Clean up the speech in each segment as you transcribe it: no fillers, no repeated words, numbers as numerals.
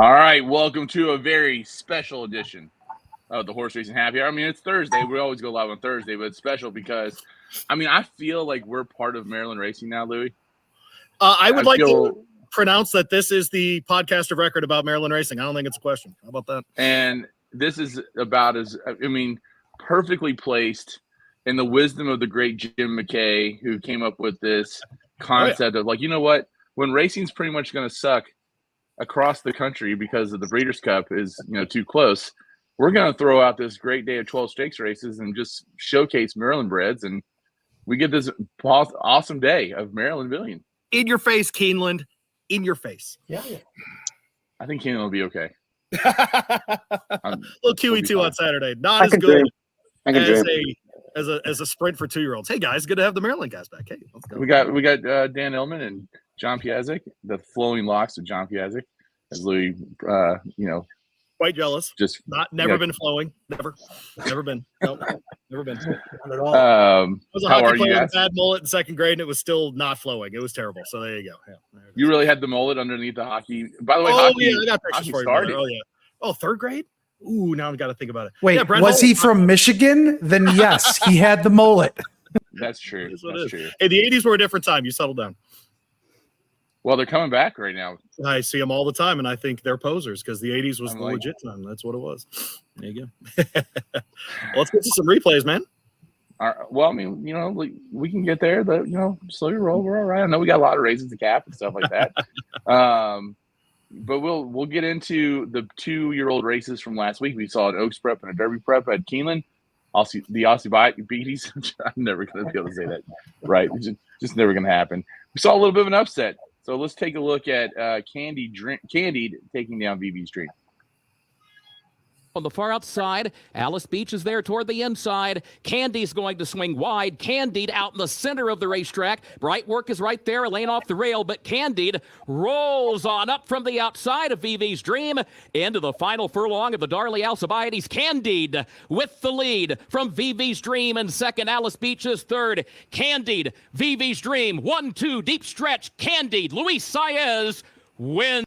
All right, welcome to a very special edition of the Horse Racing Happy Hour. I mean, it's Thursday. We always go live on Thursday, but it's special because, I mean, I feel like we're part of Maryland racing now, Louis. I would like to pronounce that this is the podcast of record about Maryland racing. I don't think it's a question. How about that? And this is about perfectly placed in the wisdom of the great Jim McKay, who came up with this concept of, like, you know what? When racing's pretty much going to suck across the country because of the Breeders' Cup is, too close, we're going to throw out this great day of 12 stakes races and just showcase Maryland breds, and we get this awesome day of Maryland Billion. In your face, Keeneland. In your face. Yeah. I think Keeneland will be okay. A little QE2 on Saturday. Not as good as a sprint for 2-year-olds. Hey guys, good to have the Maryland guys back. Hey, let's go. We got Dan Illman and John Piazek, the flowing locks of John Piazek, as Louis, quite jealous. Just never been flowing. Never been. Nope, never been. Not at all. I was a how hockey are player you? with a bad mullet in second grade, and it was still not flowing. It was terrible. So there you go. Yeah, you really had the mullet underneath the hockey. By the way, I got pictures hockey for you. started. Oh yeah. Oh, third grade. Ooh, now I've got to think about it. Wait, was he from Michigan? Then yes, he had the mullet. That's true. That's true. Hey, the 80s were a different time. You settle down. Well, they're coming back right now. I see them all the time, and I think they're posers because the 80s was the legit time. That's what it was. There you go. Let's get to some replays, man. Well, I mean, we can get there. Slow your roll. We're all right. I know we got a lot of races to cap and stuff like that. But we'll get into the 2-year-old races from last week. We saw an Oaks Prep and a Derby Prep at Keeneland. The Aussie Beaties. I'm never going to be able to say that right. It's just never going to happen. We saw a little bit of an upset. So let's take a look at Candied taking down VV's Dream. On the far outside, Alice Beach is there toward the inside. Candy's going to swing wide. Candied out in the center of the racetrack. Bright Work is right there, a lane off the rail, but Candied rolls on up from the outside of VV's Dream into the final furlong of the Darley Alcibiades. Candied with the lead from VV's Dream in second. Alice Beach is third. Candied, VV's Dream, 1-2, deep stretch. Candied, Luis Saez wins.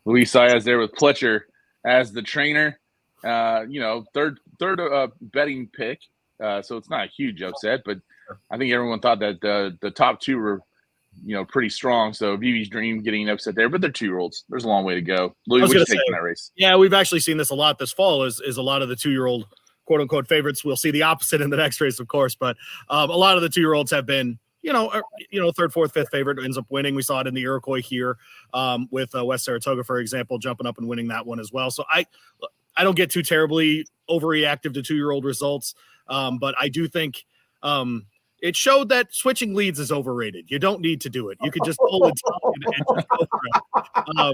Luis Saez there with Pletcher as the trainer, third betting pick. So it's not a huge upset, but I think everyone thought that the top two were, pretty strong. So VV's Dream getting an upset there, but they're 2-year-olds. There's a long way to go. Louis, what do you take in that race? Yeah, we've actually seen this a lot this fall is a lot of the 2-year-old quote unquote favorites. We'll see the opposite in the next race, of course, but a lot of the 2-year-olds have been, third, fourth, fifth favorite ends up winning. We saw it in the Iroquois here with West Saratoga, for example, jumping up and winning that one as well. So I don't get too terribly overreactive to 2-year-old results, but I do think it showed that switching leads is overrated. You don't need to do it. You could just pull it and just go for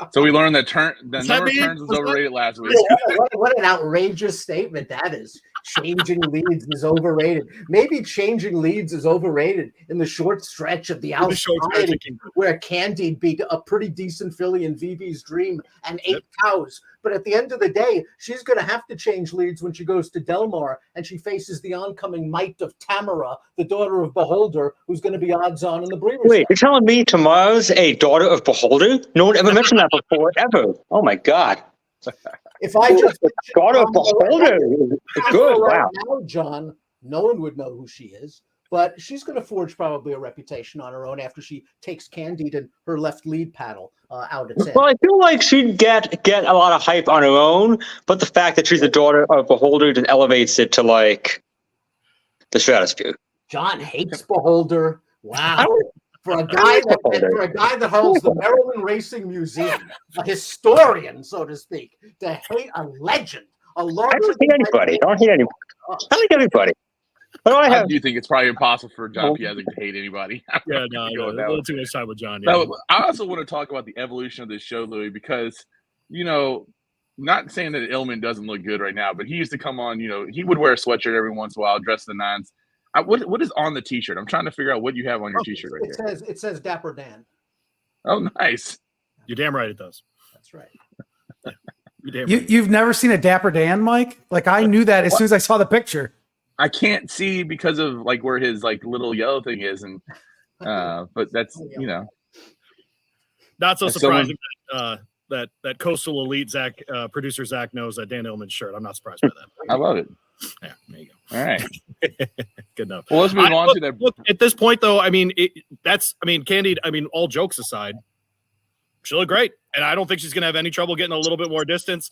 it. So we learned that number of turns was overrated last week. What an outrageous statement that is. Changing leads is overrated. Maybe changing leads is overrated in the short stretch of the Alcibiades, where Candied beat a pretty decent filly in VV's Dream and 8 cows. But at the end of the day, she's going to have to change leads when she goes to Del Mar and she faces the oncoming might of Tamara, the daughter of Beholder, who's going to be odds on in the Breeders' Wait, you're telling me Tamara's a daughter of Beholder? No one ever mentioned that before, ever. Oh my God. If I just daughter of Beholder is good. Wow. Now, John, no one would know who she is, but she's going to forge probably a reputation on her own after she takes Candied and her left lead paddle out at Well, I feel like she'd get a lot of hype on her own, but the fact that she's the daughter of Beholder just elevates it to like the stratosphere. John hates Beholder. Wow. For a guy that holds the Maryland Racing Museum, a historian, so to speak, to hate a legend, I don't hate anybody. I don't hate anybody. I like everybody. I do think it's probably impossible for John Piazek to hate anybody. Yeah, no, a little too much time with John. Yeah. I also want to talk about the evolution of this show, Louis, because, not saying that Illman doesn't look good right now, but he used to come on, he would wear a sweatshirt every once in a while, dress the nines. What is on the T-shirt? I'm trying to figure out what you have on your T-shirt right here. It says Dapper Dan. Oh, nice. You're damn right it does. That's right. You've never seen a Dapper Dan, Mike? Like, I knew that as soon as I saw the picture. I can't see because of like where his like little yellow thing is, and but that's not so surprising that that coastal elite producer Zach knows that Dan Illman's shirt. I'm not surprised by that. I love it. Yeah, there you go. All right. Good enough. Well, let's move on to that. Look, at this point, though, I mean, Candide, all jokes aside, she looked great. And I don't think she's going to have any trouble getting a little bit more distance,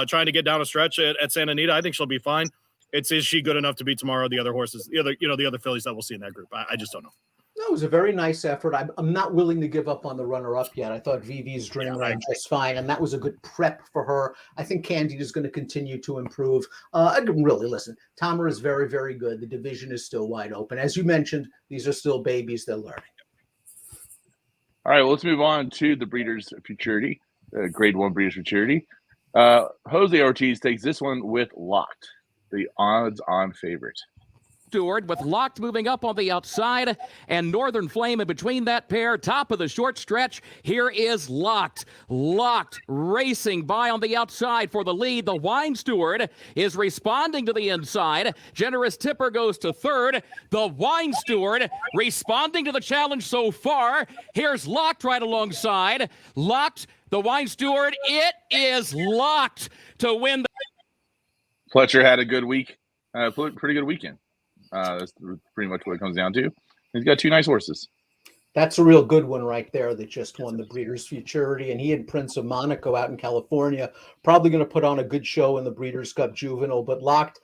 trying to get down a stretch at Santa Anita. I think she'll be fine. Is she good enough to beat tomorrow the other horses, the other fillies that we'll see in that group? I just don't know. No, it was a very nice effort. I'm not willing to give up on the runner-up yet. I thought Vivi's Dream ran just fine, and that was a good prep for her. I think Candide is going to continue to improve. Really, listen, Tamara is very, very good. The division is still wide open. As you mentioned, these are still babies. They're learning. All right, well, let's move on to the Breeders' Futurity, Grade 1 Breeders' Futurity. Jose Ortiz takes this one with Locked, the odds-on favorite. Stewart with Locked moving up on the outside and Northern Flame in between that pair. Top of the short stretch. Here is Locked. Locked racing by on the outside for the lead. The Wine Steward is responding to the inside. Generous Tipper goes to third. The Wine Steward responding to the challenge so far. Here's Locked right alongside. Locked, the Wine Steward. It is Locked to win. Fletcher had a good week, pretty good weekend. That's pretty much what it comes down to. He's got two nice horses. That's a real good one right there that just won the Breeders' Futurity. And he and Prince of Monaco out in California, probably going to put on a good show in the Breeders' Cup Juvenile. But Locked,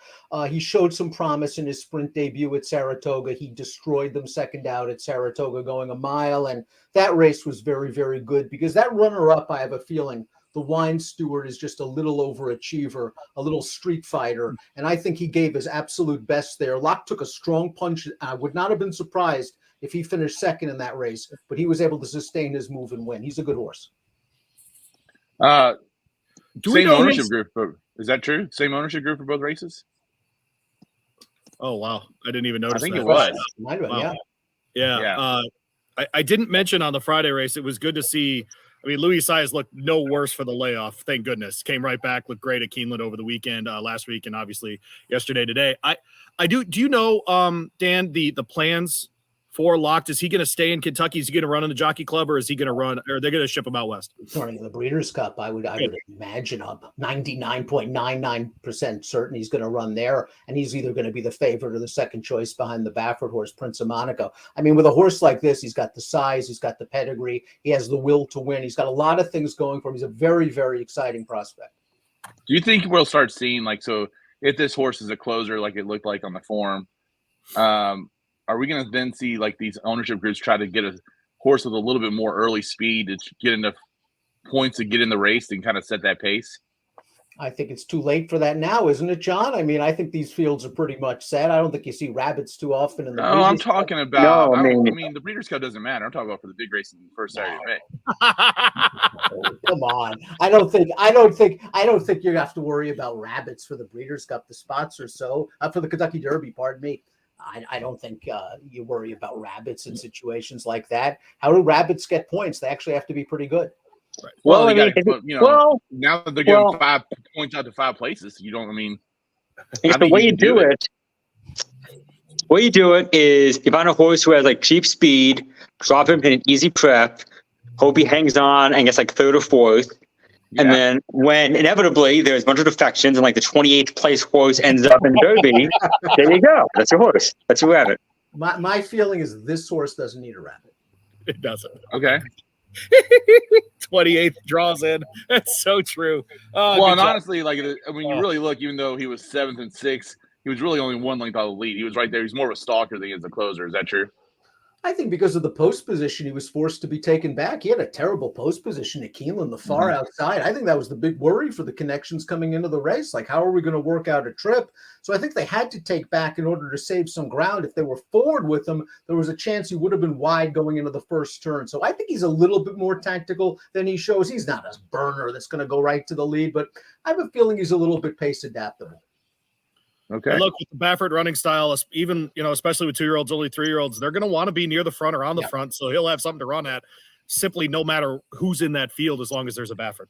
he showed some promise in his sprint debut at Saratoga. He destroyed them second out at Saratoga going a mile. And that race was very, very good because that runner-up, I have a feeling, the Wine Steward is just a little overachiever, a little street fighter. And I think he gave his absolute best there. Locked took a strong punch. I would not have been surprised if he finished second in that race, but he was able to sustain his move and win. He's a good horse. Same ownership group. Is that true? Same ownership group for both races? Oh, wow. I didn't even notice I think that. it was. Wow. Yeah. I didn't mention on the Friday race, it was good to see. Louis Saez looked no worse for the layoff. Thank goodness. Came right back, looked great at Keeneland over the weekend, last week, and obviously yesterday, today. Do you know, Dan, the plans for Locked? Is he going to stay in Kentucky? Is he going to run in the Jockey Club, or is he going to run, or they're going to ship him out west? Running the Breeders' Cup, I would imagine I'm 99.99% certain he's going to run there, and he's either going to be the favorite or the second choice behind the Baffert horse, Prince of Monaco. With a horse like this, he's got the size, he's got the pedigree, he has the will to win. He's got a lot of things going for him. He's a very, very exciting prospect. Do you think we'll start seeing, so if this horse is a closer like it looked like on the form, are we going to then see these ownership groups try to get a horse with a little bit more early speed to get enough points to get in the race and kind of set that pace? I think it's too late for that now, isn't it, John? I think these fields are pretty much set. I don't think you see rabbits too often in the No, I'm talking about. No, the Breeders' Cup doesn't matter. I'm talking about for the big race in the first Saturday of May. Come on. I don't think you have to worry about rabbits for the Breeders' Cup. The spots are so for the Kentucky Derby, pardon me. I don't think you worry about rabbits in situations like that. How do rabbits get points? They actually have to be pretty good. Right. Well, now that they're getting 5 points out to 5 places, you don't. The way you do it is you find a horse who has cheap speed, drop him in an easy prep, hope he hangs on and gets third or fourth. Yeah. And then when inevitably there's a bunch of defections and the 28th place horse ends up in Derby, there you go. That's your horse. That's your rabbit. My feeling is this horse doesn't need a rabbit. It doesn't. Okay. 28th draws in. That's so true. And honestly, you really look, even though he was 7th and 6th, he was really only 1 length out of the lead. He was right there. He's more of a stalker than he is a closer. Is that true? I think because of the post position, he was forced to be taken back. He had a terrible post position at Keeneland, the far outside. I think that was the big worry for the connections coming into the race. How are we going to work out a trip? So I think they had to take back in order to save some ground. If they were forward with him, there was a chance he would have been wide going into the first turn. So I think he's a little bit more tactical than he shows. He's not a burner that's going to go right to the lead, but I have a feling he's a little bit pace adaptable. Okay. And look, with the Baffert running style, even, especially with 2-year-olds, only 3-year-olds, they're going to want to be near the front or on the front. So he'll have something to run at simply no matter who's in that field, as long as there's a Baffert.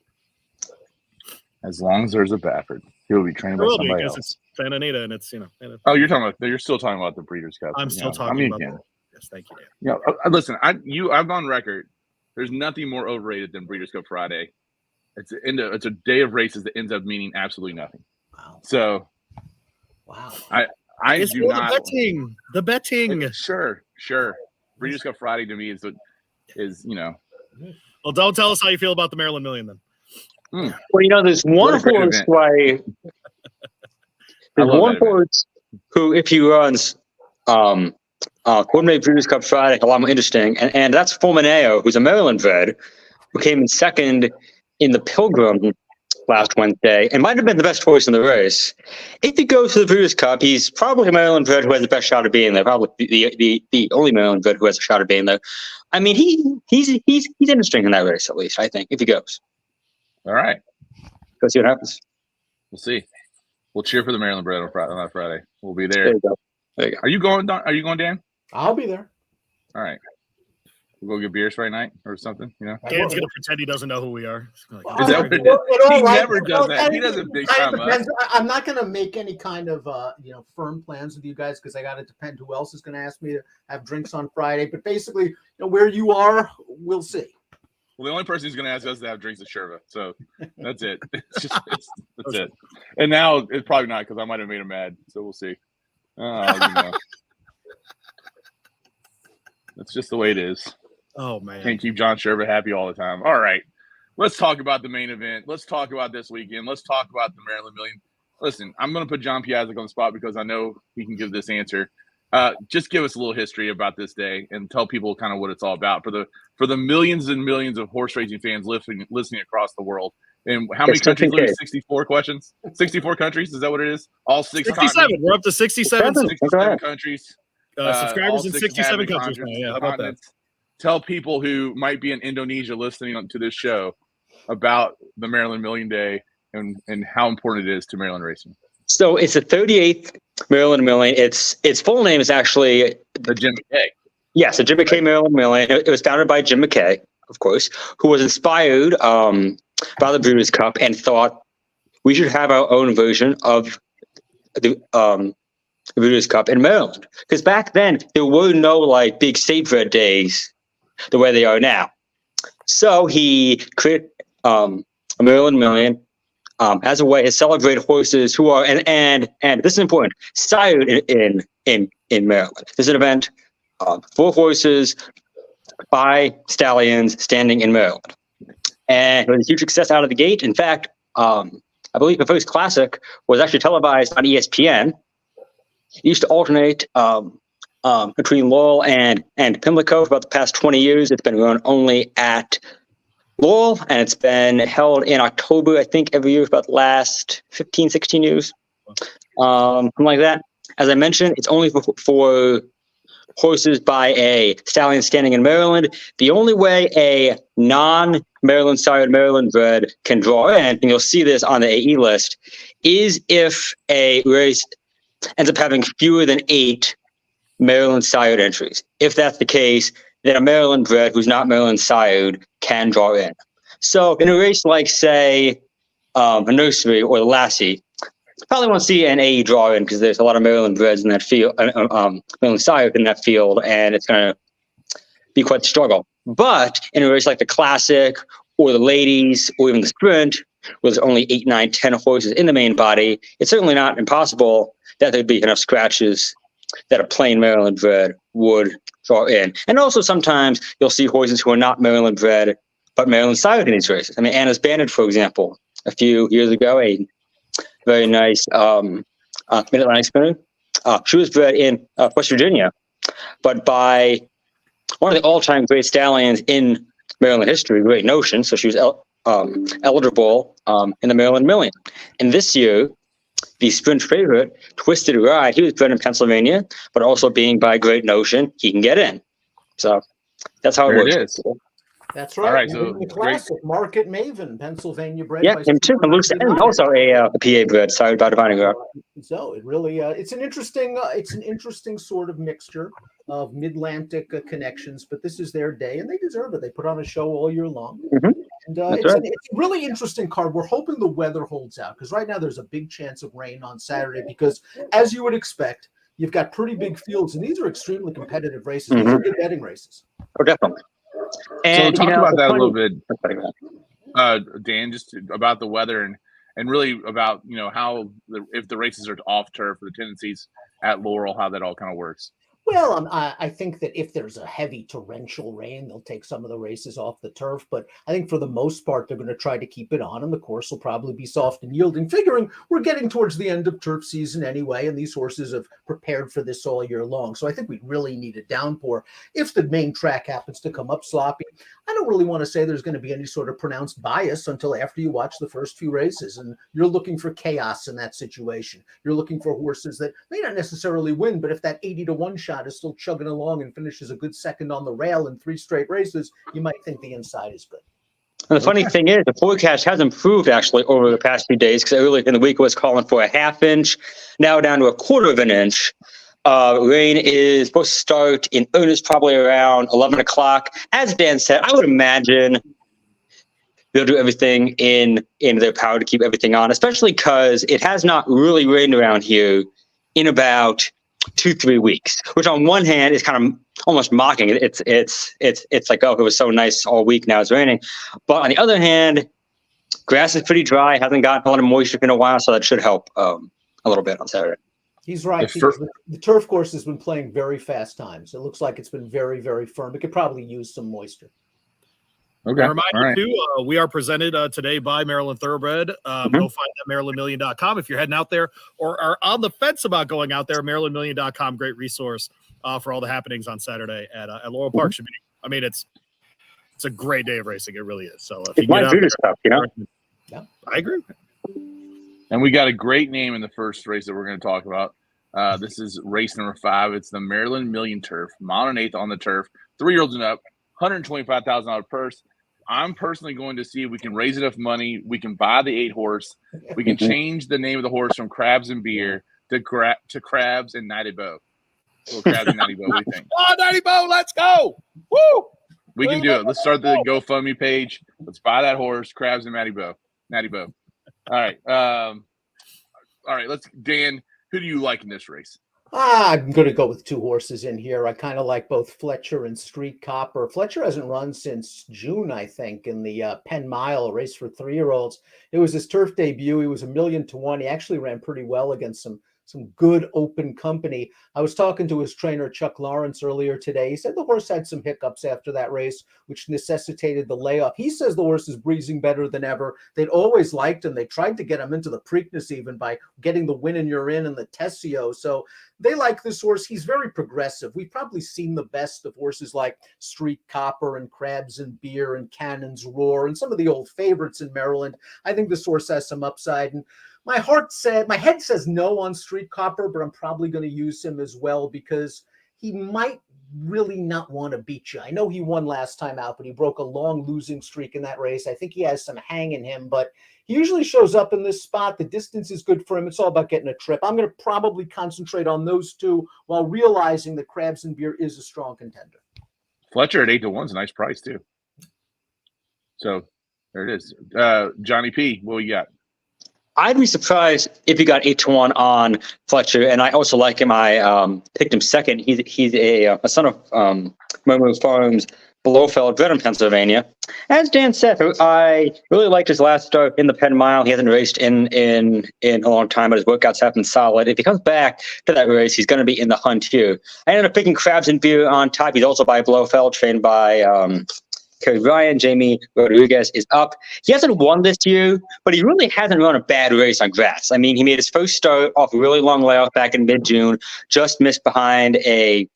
As long as there's a Baffert, he'll be trained by somebody else. It's Santa Anita and it's, you're still talking about the Breeders' Cup. I'm still talking about that. Yes, thank you, Dan. Listen, I've gone record. There's nothing more overrated than Breeders' Cup Friday it's a day of races that ends up meaning absolutely nothing. Wow. So, Wow. I it's do for not the betting. Sure. Breeders' Cup Friday to me is Well, don't tell us how you feel about the Maryland Million then. Well, there's one horse who, if he runs coordinated Breeders' Cup Friday, a lot more interesting, and that's Fulmineo, who's a Maryland bred, who came in second in the Pilgrim last Wednesday and might have been the best horse in the race. If he goes to the Breeders' Cup, he's probably a Maryland bred who has the best shot of being there. Probably the only Maryland bred who has a shot of being there. I mean, he's interesting in that race, at least, I think, if he goes. All right. Go see what happens. We'll see. We'll cheer for the Maryland bred on that Friday. We'll be there. There you go. There you go. Are you going, Dan? I'll be there. All right. We'll go get beers Friday night or something, Dan's going to pretend he doesn't know who we are. Is that what he never does that. He doesn't big time up. I'm not going to make any kind of firm plans with you guys because I got to depend who else is going to ask me to have drinks on Friday. But basically, where you are, we'll see. Well, the only person who's going to ask us to have drinks is Sherva. So that's it. That's it. And now it's probably not because I might have made him mad. So we'll see. That's just the way it is. Oh, man. Can't keep John Sherva happy all the time. All right. Let's talk about the main event. Let's talk about this weekend. Let's talk about the Maryland Million. Listen, I'm going to put John Piazzik on the spot because I know he can give this answer. Just give us a little history about this day and tell people kind of what it's all about for the millions and millions of horse racing fans listening across the world. And how many countries? 64 questions? 64 countries? Is that what it is? All 67. We're up to 67 countries. Subscribers in 67 countries now. Yeah, how about that? Tell people who might be in Indonesia listening to this show about the Maryland Million Day and how important it is to Maryland racing. So it's the 38th Maryland Million. Its full name is actually the Jim McKay. Yes, the Jim McKay Maryland Million. It was founded by Jim McKay, of course, who was inspired by the Breeders' Cup and thought we should have our own version of the Breeders' Cup in Maryland. Because back then there were no big state bred days the way they are now. So he created a Maryland Million as a way to celebrate horses who are and this is important, sired in Maryland. This is an event for horses by stallions standing in Maryland, and it was a huge success out of the gate. In fact, I believe the first classic was actually televised on ESPN. It used to alternate between Laurel and Pimlico for about the past 20 years. It's been run only at Laurel, and it's been held in October, I think, every year for about the last 15, 16 years. Something like that. As I mentioned, it's only for horses by a stallion standing in Maryland. The only way a non-Maryland sired Maryland bred can draw in, and you'll see this on the AE list, is if a race ends up having fewer than 8 Maryland sired entries. If that's the case, then a Maryland bred who's not Maryland sired can draw in. So in a race like, say, a Nursery or the Lassie, probably won't see an AE draw in because there's a lot of Maryland breds in that field, Maryland sired in that field, and it's going to be quite the struggle. But in a race like the Classic or the Ladies or even the Sprint, where there's only 8, 9, 10 horses in the main body, it's certainly not impossible that there'd be enough scratches that a plain Maryland bred would draw in. And also sometimes you'll see horses who are not Maryland bred, but Maryland sired in these races. I mean, Anna's Bandit, for example, a few years ago, a very nice Mid-Atlantic spinner. She was bred in West Virginia, but by one of the all-time great stallions in Maryland history, Great Notion. So she was eligible in the Maryland Million. And this year, the sprint favorite, Twisted Ride, he was bred in Pennsylvania, but also being by Great Notion, he can get in. So that's how it works. It is. That's right. All right, so the Classic, Market Maven, Pennsylvania bred. Yeah, him too. And Luke Stanton, also a PA bred, sired by Divining Rock. So it really, it's an interesting sort of mixture of Mid-Atlantic connections, but this is their day, and they deserve it. They put on a show all year long. Mm-hmm. And it's a really interesting card. We're hoping the weather holds out because right now there's a big chance of rain on Saturday because, as you would expect, you've got pretty big fields, and these are extremely competitive races. These are good betting races. Oh, definitely. And so talk about that a little bit. Dan, just about the weather and really about how if the races are off turf, the tendencies at Laurel, how that all kind of works. Well, I think that if there's a heavy torrential rain, they'll take some of the races off the turf. But I think for the most part, they're going to try to keep it on, and the course will probably be soft and yielding, figuring we're getting towards the end of turf season anyway, and these horses have prepared for this all year long. So I think we really need a downpour. If the main track happens to come up sloppy, I don't really want to say there's going to be any sort of pronounced bias until after you watch the first few races, and you're looking for chaos in that situation. You're looking for horses that may not necessarily win, but if that 80-1 shot is still chugging along and finishes a good second on the rail in 3 straight races, you might think the inside is good. And the funny thing is, the forecast has improved actually over the past few days, because earlier in the week it was calling for a ½ inch, now down to a ¼ inch. Rain is supposed to start in earnest probably around 11 o'clock. As Dan said, I would imagine they'll do everything in their power to keep everything on, especially because it has not really rained around here in about 2-3 weeks, which on one hand is kind of almost mocking. It's like, oh, it was so nice all week, now it's raining. But on the other hand, grass is pretty dry, hasn't gotten a lot of moisture in a while, so that should help a little bit on Saturday. He's right. The turf course has been playing very fast times. It looks like it's been very, very firm. It could probably use some moisture. Okay. A reminder, too, we are presented today by Maryland Thoroughbred. Go find them at MarylandMillion.com if you're heading out there or are on the fence about going out there. MarylandMillion.com, great resource for all the happenings on Saturday at Laurel Park. It's a great day of racing. It really is. So if you get out there, stuff, Yeah, I agree. And we got a great name in the first race that we're going to talk about. This is race number 5. It's the Maryland Million Turf, mile and eighth on the turf, 3-year-olds and up, $125,000 purse. I'm personally going to see if we can raise enough money. We can buy the 8 horse. We can change the name of the horse from Crabs and Beer to Crabs and Natty Bow. So Crabs and Natty Bow, what do you think? Oh, Natty Bow, let's go! Woo! We can do it. Let's start the GoFundMe page. Let's buy that horse, Crabs and Natty Bow. All right. Dan, who do you like in this race? I'm going to go with 2 horses in here. I kind of like both Fletcher and Street Copper. Fletcher hasn't run since June, I think, in the Penn Mile race for 3-year-olds. It was his turf debut. He was $1,000,000 to 1. He actually ran pretty well against some good open company. I was talking to his trainer, Chuck Lawrence, earlier today. He said the horse had some hiccups after that race, which necessitated the layoff. He says the horse is breezing better than ever. They'd always liked him. They tried to get him into the Preakness even by getting the Win and You're In and the Tessio. So they like this horse. He's very progressive. We've probably seen the best of horses like Street Copper and Crabs and Beer and Cannon's Roar and some of the old favorites in Maryland. I think this horse has some upside. And my head says no on Street Copper, but I'm probably going to use him as well because he might really not want to beat you. I know he won last time out, but he broke a long losing streak in that race. I think he has some hang in him, but he usually shows up in this spot. The distance is good for him. It's all about getting a trip. I'm going to probably concentrate on those 2 while realizing that Crabs and Beer is a strong contender. Fletcher at 8-1 is a nice price too. So there it is. Johnny P, what you got? I'd be surprised if you got 8-1 on Fletcher, and I also like him. I picked him second. He's a son of Momo Farms, Blofeld, bred in Pennsylvania. As Dan said, I really liked his last start in the Penn Mile. He hasn't raced in a long time, but his workouts have been solid. If he comes back to that race, he's going to be in the hunt here. I ended up picking Crabs and Beer on top. He's also by Blofeld, trained by Kerry Ryan. Jamie Rodriguez is up. He hasn't won this year, but he really hasn't run a bad race on grass. I mean, he made his first start off a really long layoff back in mid-June, just missed behind a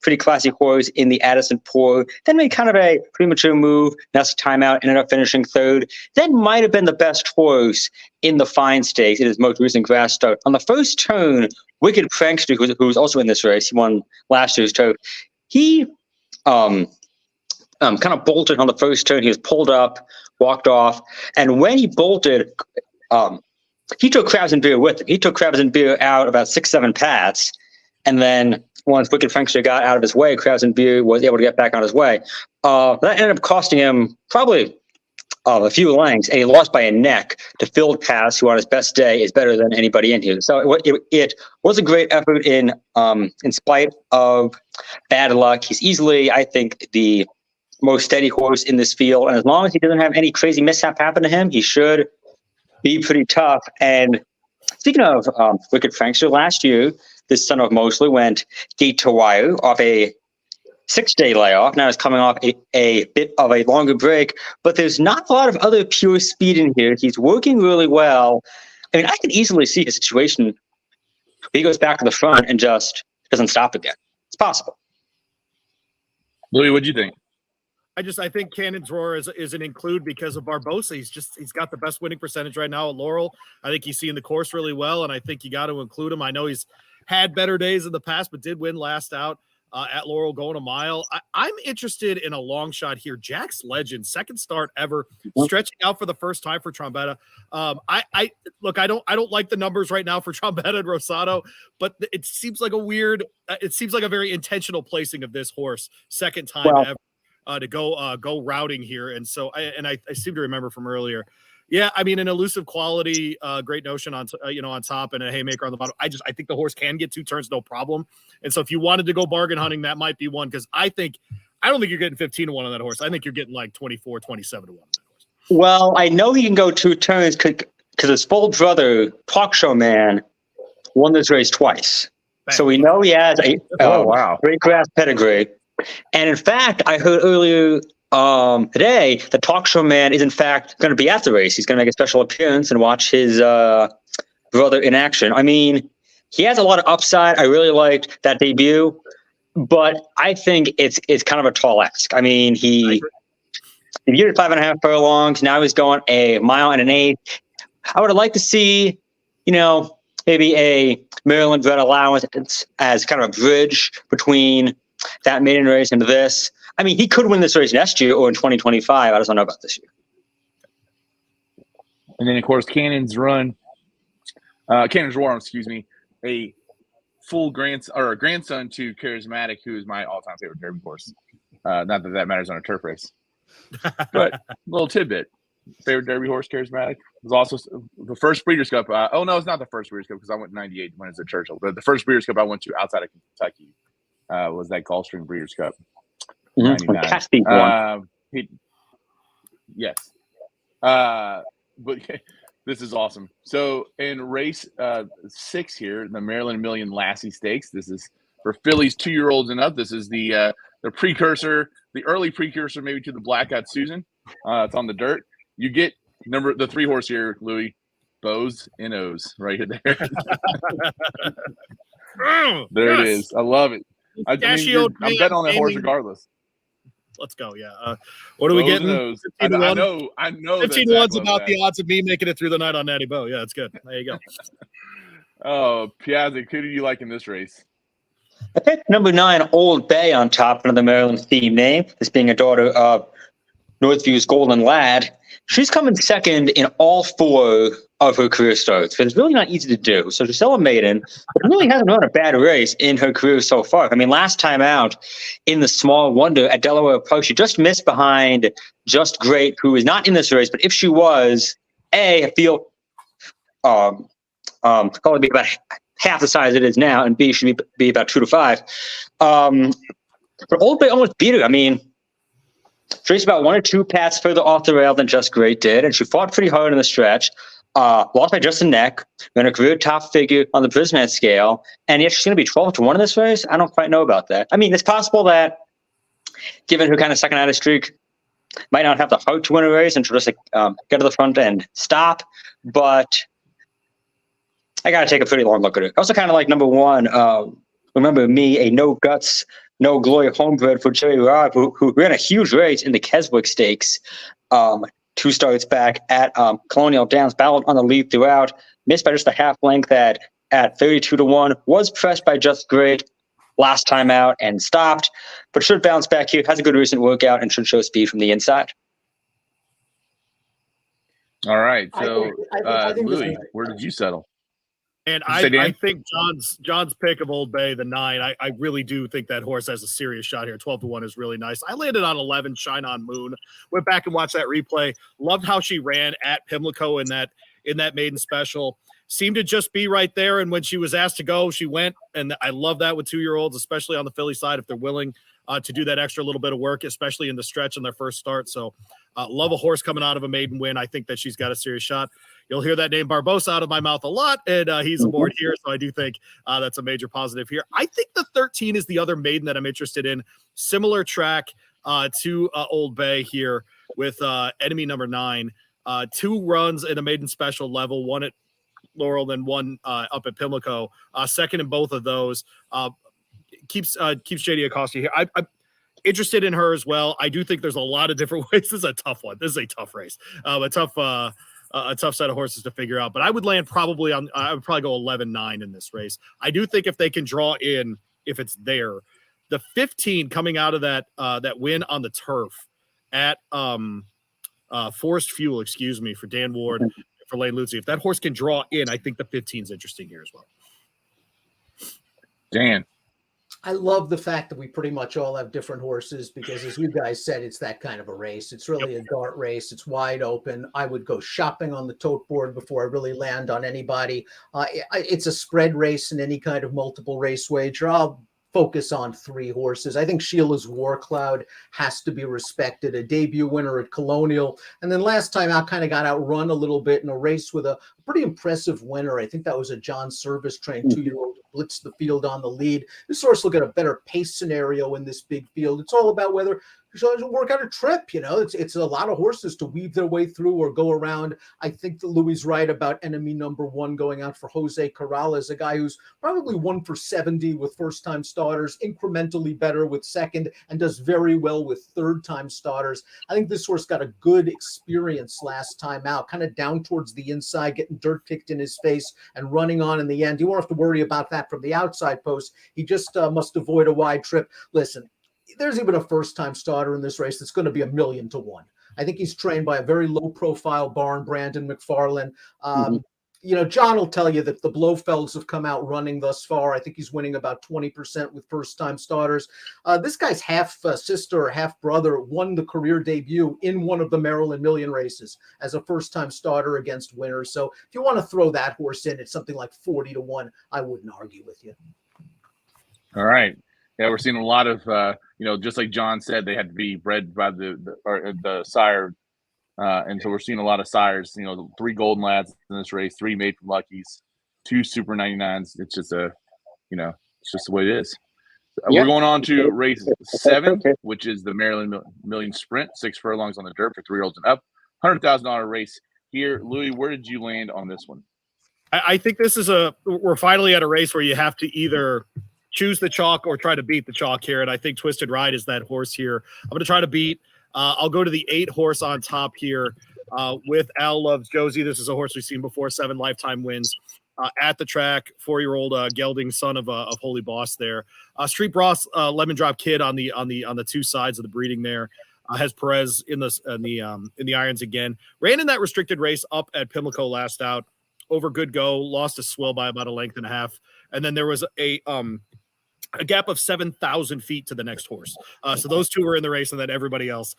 pretty classy horse in the Addison Poor, then made kind of a premature move, nest timeout, ended up finishing 3rd. That might have been the best horse in the Fine Stakes in his most recent grass start. On the first turn, Wicked Prankster, who was also in this race, he won last year's turf, he kind of bolted on the first turn. He was pulled up, walked off, and when he bolted, he took Crabs and Beer with him. He took Crabs and Beer out about 6-7 paths, and then once Wicked Prankster got out of his way, Crabs and Beer was able to get back on his way. That ended up costing him probably a few lengths, and he lost by a neck to Phil Pass, who on his best day is better than anybody in here. So it was a great effort in spite of bad luck. He's easily, I think, the most steady horse in this field. And as long as he doesn't have any crazy mishap happen to him, he should be pretty tough. And speaking of Wicked Frankster, last year, this son of Mosley went gate to wire off a 6-day layoff. Now he's coming off a bit of a longer break, but there's not a lot of other pure speed in here. He's working really well. I mean, I can easily see a situation where he goes back to the front and just doesn't stop again. It's possible. Louis, what'd you think? I think Cannon's Roar is an include because of Barbosa. He's got the best winning percentage right now at Laurel. I think he's seeing the course really well, and I think you got to include him. I know he's had better days in the past, but did win last out at Laurel going a mile. I'm interested in a long shot here. Jack's Legend, second start ever, stretching out for the first time for Trombetta. I don't like the numbers right now for Trombetta and Rosado, but it seems like a very intentional placing of this horse, second time ever. To go routing here, and so I seem to remember from earlier. Yeah, I mean, an elusive quality, great notion on on top and a haymaker on the bottom. I think the horse can get 2 turns no problem, and so if you wanted to go bargain hunting, that might be one because I don't think you're getting 15-1 on that horse. I think you're getting like 24, 27-1 on that horse. Well, I know he can go 2 turns because his full brother, Talk Show Man, won this race twice, so we know he has a great grass pedigree. And in fact, I heard earlier today the Talk Show Man is in fact going to be at the race. He's going to make a special appearance and watch his brother in action. I mean, he has a lot of upside. I really liked that debut, but I think it's kind of a tall ask. I mean, he did 5.5 furlongs. Now he's going a mile and an 8. I would have liked to see, maybe a Maryland vet allowance as kind of a bridge between that maiden race into this. I mean, he could win this race next year or in 2025. I just don't know about this year. And then, of course, Cannon's Roar, a full grandson to Charismatic, who is my all-time favorite Derby horse. Not that matters on a turf race, but little tidbit. Favorite Derby horse, Charismatic, was also the first Breeders' Cup. It's not the first Breeders' Cup because I went in '98 when it was at Churchill. But the first Breeders' Cup I went to outside of Kentucky was that Gulfstream Breeders' Cup. Fantastic one. Yes. But this is awesome. So in race 6 here, the Maryland Million Lassie Stakes, this is for fillies 2-year-olds and up. This is the precursor, the early precursor maybe to the Blackout Susan. It's on the dirt. You get the 3 horse here, Louis, Bows and O's right there. There it is. I love it. I'm betting on that horse regardless. Let's go. Yeah. What are we getting? 15-1. I know. 15-1's about the odds of me making it through the night on Natty Bow. Yeah, it's good. There you go. Oh, Piazzik, who do you like in this race? I picked number 9, Old Bay, on top, another Maryland theme name. This being a daughter of Northview's Golden Lad. She's coming second in all 4 of her career starts. It's really not easy to do. So Gisela Maiden really hasn't run a bad race in her career so far. I mean, last time out in the Small Wonder at Delaware Park, she just missed behind Just Great, who is not in this race. But if she was, I feel probably be about half the size it is now, and B, should be about 2 to 5. But Old Bay almost beat her. I mean, she raced about 1 or 2 paths further off the rail than Just Great did, and she fought pretty hard in the stretch. Lost by just a neck, ran a career top figure on the Prismat scale, and yet she's going to be 12-1 in this race. I don't quite know about that. I mean, it's possible that, given her kind of second out of streak, might not have the heart to win a race and she'll just get to the front and stop. But I got to take a pretty long look at it. I also kind of like number 1. Remember me, a no guts, no glory homebred for Jerry Robb, who ran a huge race in the Keswick Stakes. 2 starts back at Colonial Downs, battled on the lead throughout, missed by just a half length at 32-1, was pressed by Just Great last time out and stopped, but should bounce back here, has a good recent workout, and should show speed from the inside. All right, so Louis, where did you settle? And I think John's pick of Old Bay, the 9, I really do think that horse has a serious shot here. 12-1 is really nice. I landed on 11, Shine on Moon. Went back and watched that replay. Loved how she ran at Pimlico in that maiden special. Seemed to just be right there. And when she was asked to go, she went. And I love that with 2-year-olds, especially on the filly side, if they're willing to do that extra little bit of work, especially in the stretch in their first start. So love a horse coming out of a maiden win. I think that she's got a serious shot. You'll hear that name Barbosa out of my mouth a lot, and he's aboard here. So I do think that's a major positive here. I think the 13 is the other maiden that I'm interested in. Similar track to Old Bay here with enemy number 9. 2 runs in a maiden special level, one at Laurel, then one up at Pimlico. Second in both of those. Keeps JD Acosta here. I'm interested in her as well. I do think there's a lot of different ways. This is a tough one. This is a tough race. A tough set of horses to figure out. But I would land probably on. I would probably go 11-9 in this race. I do think if they can draw in, if it's there, the 15 coming out of that win on the turf at Forest Fuel, for Dan Ward, for Lane Lucy. If that horse can draw in, I think the 15 is interesting here as well. Dan. I love the fact that we pretty much all have different horses because, as you guys said, it's that kind of a race. It's really a dart race. It's wide open. I would go shopping on the tote board before I really land on anybody. It's a spread race in any kind of multiple race wager. I'll focus on 3 horses. I think Sheila's War Cloud has to be respected, a debut winner at Colonial. And then last time out kind of got outrun a little bit in a race with a pretty impressive winner. I think that was a John Service trained 2-year-old who blitzed the field on the lead. This horse will get a better pace scenario in this big field. It's all about whether she'll work out a trip. It's a lot of horses to weave their way through or go around. I think that Louis is right about enemy number 1 going out for Jose Corrales, a guy who's probably 1 for 70 with first-time starters, incrementally better with second, and does very well with third-time starters. I think this horse got a good experience last time out, kind of down towards the inside, getting dirt kicked in his face and running on in the end. You won't have to worry about that from the outside post. He just must avoid a wide trip. Listen, there's even a first-time starter in this race that's going to be 1,000,000 to 1. I think he's trained by a very low-profile barn, Brandon McFarlane. John will tell you that the Blofelds have come out running thus far. I think he's winning about 20% with first-time starters. This guy's half-sister or half-brother won the career debut in one of the Maryland Million races as a first-time starter against winners. So if you want to throw that horse in, it's something like 40 to 1. I wouldn't argue with you. All right. Yeah, we're seeing a lot of, just like John said, they had to be bred by the sire. And so we're seeing a lot of sires, 3 Golden Lads in this race, 3 Made from Luckies, 2 Super 99s. It's just it's just the way it is. We're going on to race 7, which is the Maryland Million Sprint, 6 furlongs on the dirt for 3-year-olds and up. $100,000 race here. Louis, where did you land on this one? I think this is we're finally at a race where you have to either choose the chalk or try to beat the chalk here. And I think Twisted Ride is that horse here. I'm going to try to beat. I'll go to the 8 horse on top here with Al Loves Josie. This is a horse we've seen before, 7 lifetime wins at the track. 4-year-old gelding, son of Holy Boss there. Street Bros Lemon Drop Kid on the 2 sides of the breeding there. Has Perez in the irons again. Ran in that restricted race up at Pimlico last out. Over Good Go, lost a swill by about 1.5 lengths. And then there was a gap of 7,000 feet to the next horse. So those 2 were in the race, and then everybody else,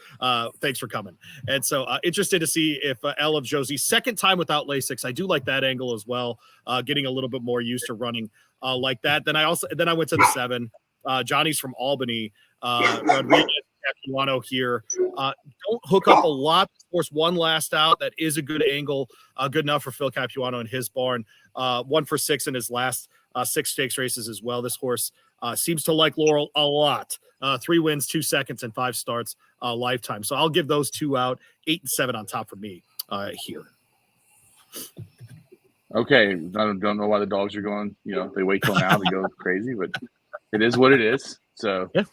thanks for coming. And so interested to see if L of Josie, second time without Lasix. I do like that angle as well, getting a little bit more used to running like that. Then I went to the 7. Johnny's from Albany. Rodriguez, Capuano here. Don't hook up a lot. Horse 1 last out. That is a good angle. Good enough for Phil Capuano in his barn. 1 for 6 in his last 6 stakes races as well. This horse seems to like Laurel a lot. 3 wins, 2 seconds, and 5 starts lifetime. So I'll give those 2 out. 8 and 7 on top for me here. Okay. I don't know why the dogs are going, they wait till now to go crazy, but it is what it is. So, yeah.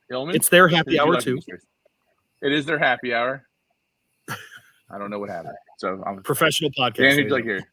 Hillman, it's their happy hour too. It is their happy hour. I don't know what happened. So I'm professional podcast. Dan, who'd you like here?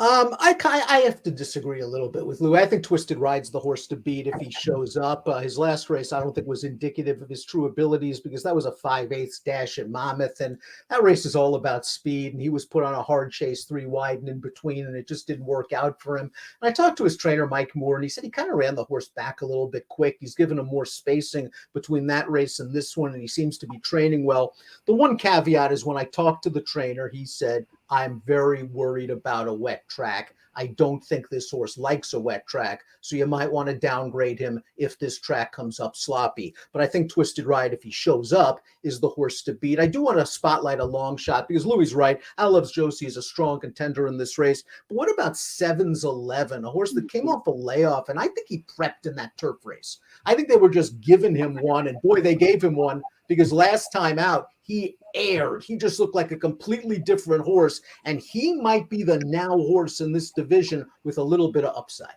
I have to disagree a little bit with Lou. I think Twisted Ride's the horse to beat if he shows up. His last race, I don't think was indicative of his true abilities because that was a 5/8 dash at Monmouth, and that race is all about speed. And he was put on a hard chase 3 wide and in between, and it just didn't work out for him. And I talked to his trainer, Mike Moore, and he said he kind of ran the horse back a little bit quick. He's given him more spacing between that race and this one, and he seems to be training well. The one caveat is when I talked to the trainer, he said, I'm very worried about a wet track. I don't think this horse likes a wet track, so you might want to downgrade him if this track comes up sloppy. But I think Twisted Ride, if he shows up, is the horse to beat. I do want to spotlight a long shot because Louis' right. Al Loves Josie is a strong contender in this race. But what about 7's 11, a horse that came off a layoff, and I think he prepped in that turf race. I think they were just giving him one, and boy, they gave him one, because last time out, he aired. He just looked like a completely different horse, and he might be the now horse in this division with a little bit of upside.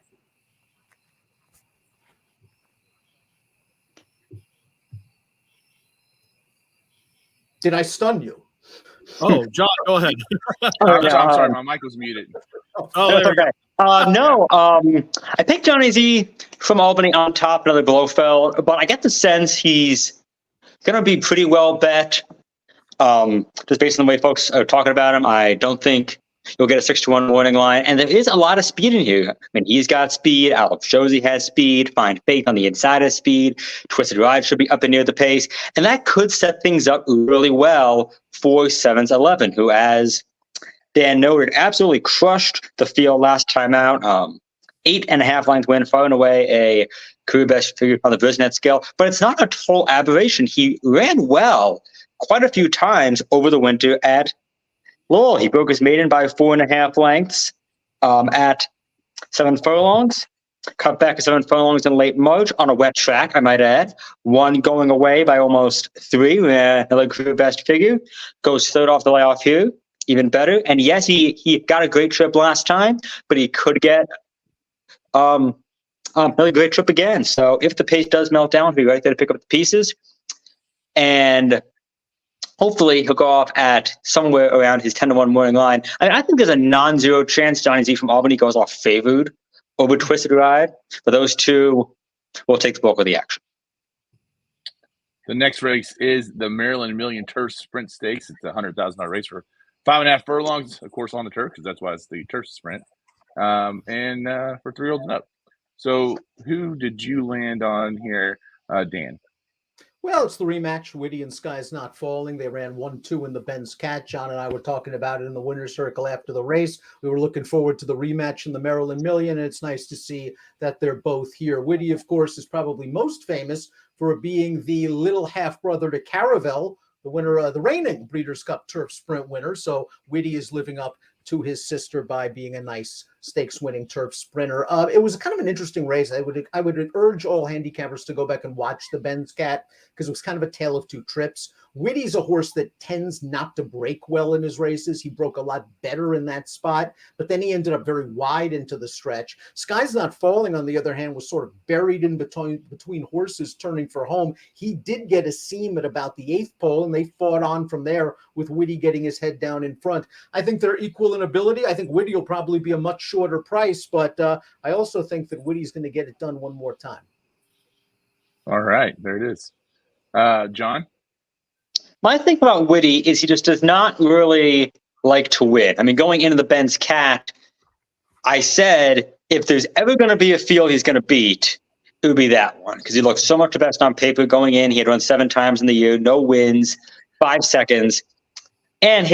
Did I stun you? Oh, John, go ahead. I'm sorry, my mic was muted. Oh, there we go. No, I picked Johnny Z from Albany on top, another Blofeld, but I get the sense he's going to be pretty well bet. Just based on the way folks are talking about him, I don't think you'll get a 6-1 winning line. And there is a lot of speed in here. I mean, he's got speed. Alex Josie has speed. Find Faith on the inside has speed. Twisted Ride should be up and near the pace. And that could set things up really well for 7's 11, who, as Dan noted, absolutely crushed the field last time out. 8.5 length win, far and away a career best figure on the Brisnet scale. But it's not a total aberration. He ran well quite a few times over the winter at Lowell. He broke his maiden by 4.5 lengths at 7 furlongs. Cut back to 7 furlongs in late March on a wet track, I might add. One going away by almost 3. Another career best figure. Goes third off the layoff here. Even better. And yes, he got a great trip last time, but he could get another great trip again. So if the pace does melt down, he'll be right there to pick up the pieces. And hopefully he'll go off at somewhere around his 10-1 morning line. I think there's a non-zero chance Johnny Z from Albany goes off favored over Twisted Ride. But those two will take the bulk of the action. The next race is the Maryland Million Turf Sprint Stakes. It's a $100,000 race for 5.5 furlongs, of course, on the turf, because that's why it's the turf sprint. And for 3-year-olds and up. So who did you land on here, Dan? Well, it's the rematch. Whitty and Sky's Not Falling. They ran 1-2 in the Ben's Cat. John and I were talking about it in the winner's circle after the race. We were looking forward to the rematch in the Maryland Million, and it's nice to see that they're both here. Whitty, of course, is probably most famous for being the little half-brother to Caravel, the winner of the reigning Breeders' Cup Turf Sprint winner. So Whitty is living up to his sister by being a nice stakes-winning turf sprinter. It was kind of an interesting race. I would urge all handicappers to go back and watch the Ben's Cat because it was kind of a tale of two trips. Whitty's a horse that tends not to break well in his races. He broke a lot better in that spot, but then he ended up very wide into the stretch. Sky's Not Falling, on the other hand, was sort of buried in between horses turning for home. He did get a seam at about the 8th pole, and they fought on from there with Whitty getting his head down in front. I think they're equal in ability. I think Whitty will probably be a much shorter price, but I also think that Whitty's going to get it done one more time. All right, there it is. John? My thing about Whitty is he just does not really like to win. I mean, going into the Ben's Cat, I said if there's ever going to be a field he's going to beat, it would be that one because he looked so much the best on paper going in. He had run 7 times in the year, no wins, 5 seconds. And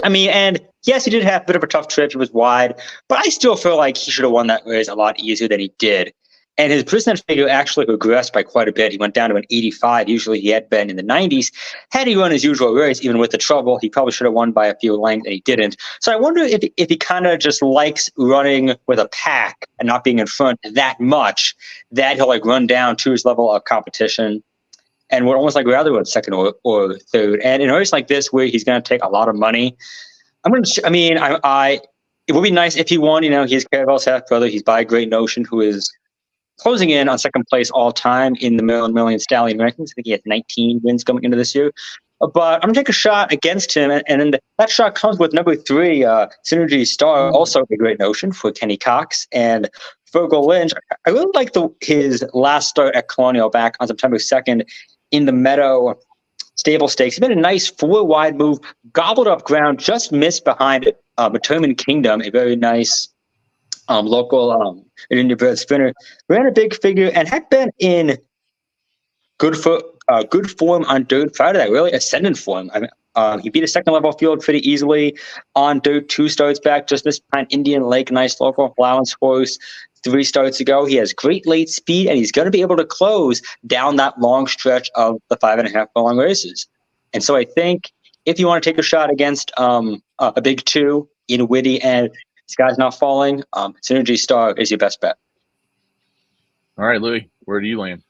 and yes, he did have a bit of a tough trip. He was wide, but I still feel like he should have won that race a lot easier than he did. And his Brisnet figure actually regressed by quite a bit. He went down to an 85. Usually he had been in the 90s. Had he run his usual race, even with the trouble, he probably should have won by a few lengths, and he didn't. So I wonder if he kind of just likes running with a pack and not being in front that much, that he'll run down to his level of competition and would almost rather run second or third. And in a race like this where he's going to take a lot of money, it would be nice if he won. He's Caravel's half brother. He's by Great Notion, who is closing in on second place all time in the Maryland Million Stallion rankings. I think he has 19 wins coming into this year. But I'm going to take a shot against him. And that shot comes with number 3, Synergy Star, also a Great Notion for Kenny Cox. And Virgil Lynch, I really like his last start at Colonial back on September 2nd in the Meadow Stable Stakes. He made a nice 4-wide move, gobbled up ground, just missed behind it. Determined Kingdom, a very nice local Indian bred sprinter, ran a big figure and had been in good form on dirt prior to that, really ascendant form. He beat a second level field pretty easily on dirt 2 starts back, just missed behind Indian Lake, nice local allowance horse 3 starts ago. He has great late speed, and he's going to be able to close down that long stretch of the 5.5 furlong races. And so I think if you want to take a shot against a big 2 in Whitty and Sky's Not Falling, Synergy Star is your best bet. All right, Louis, where do you land?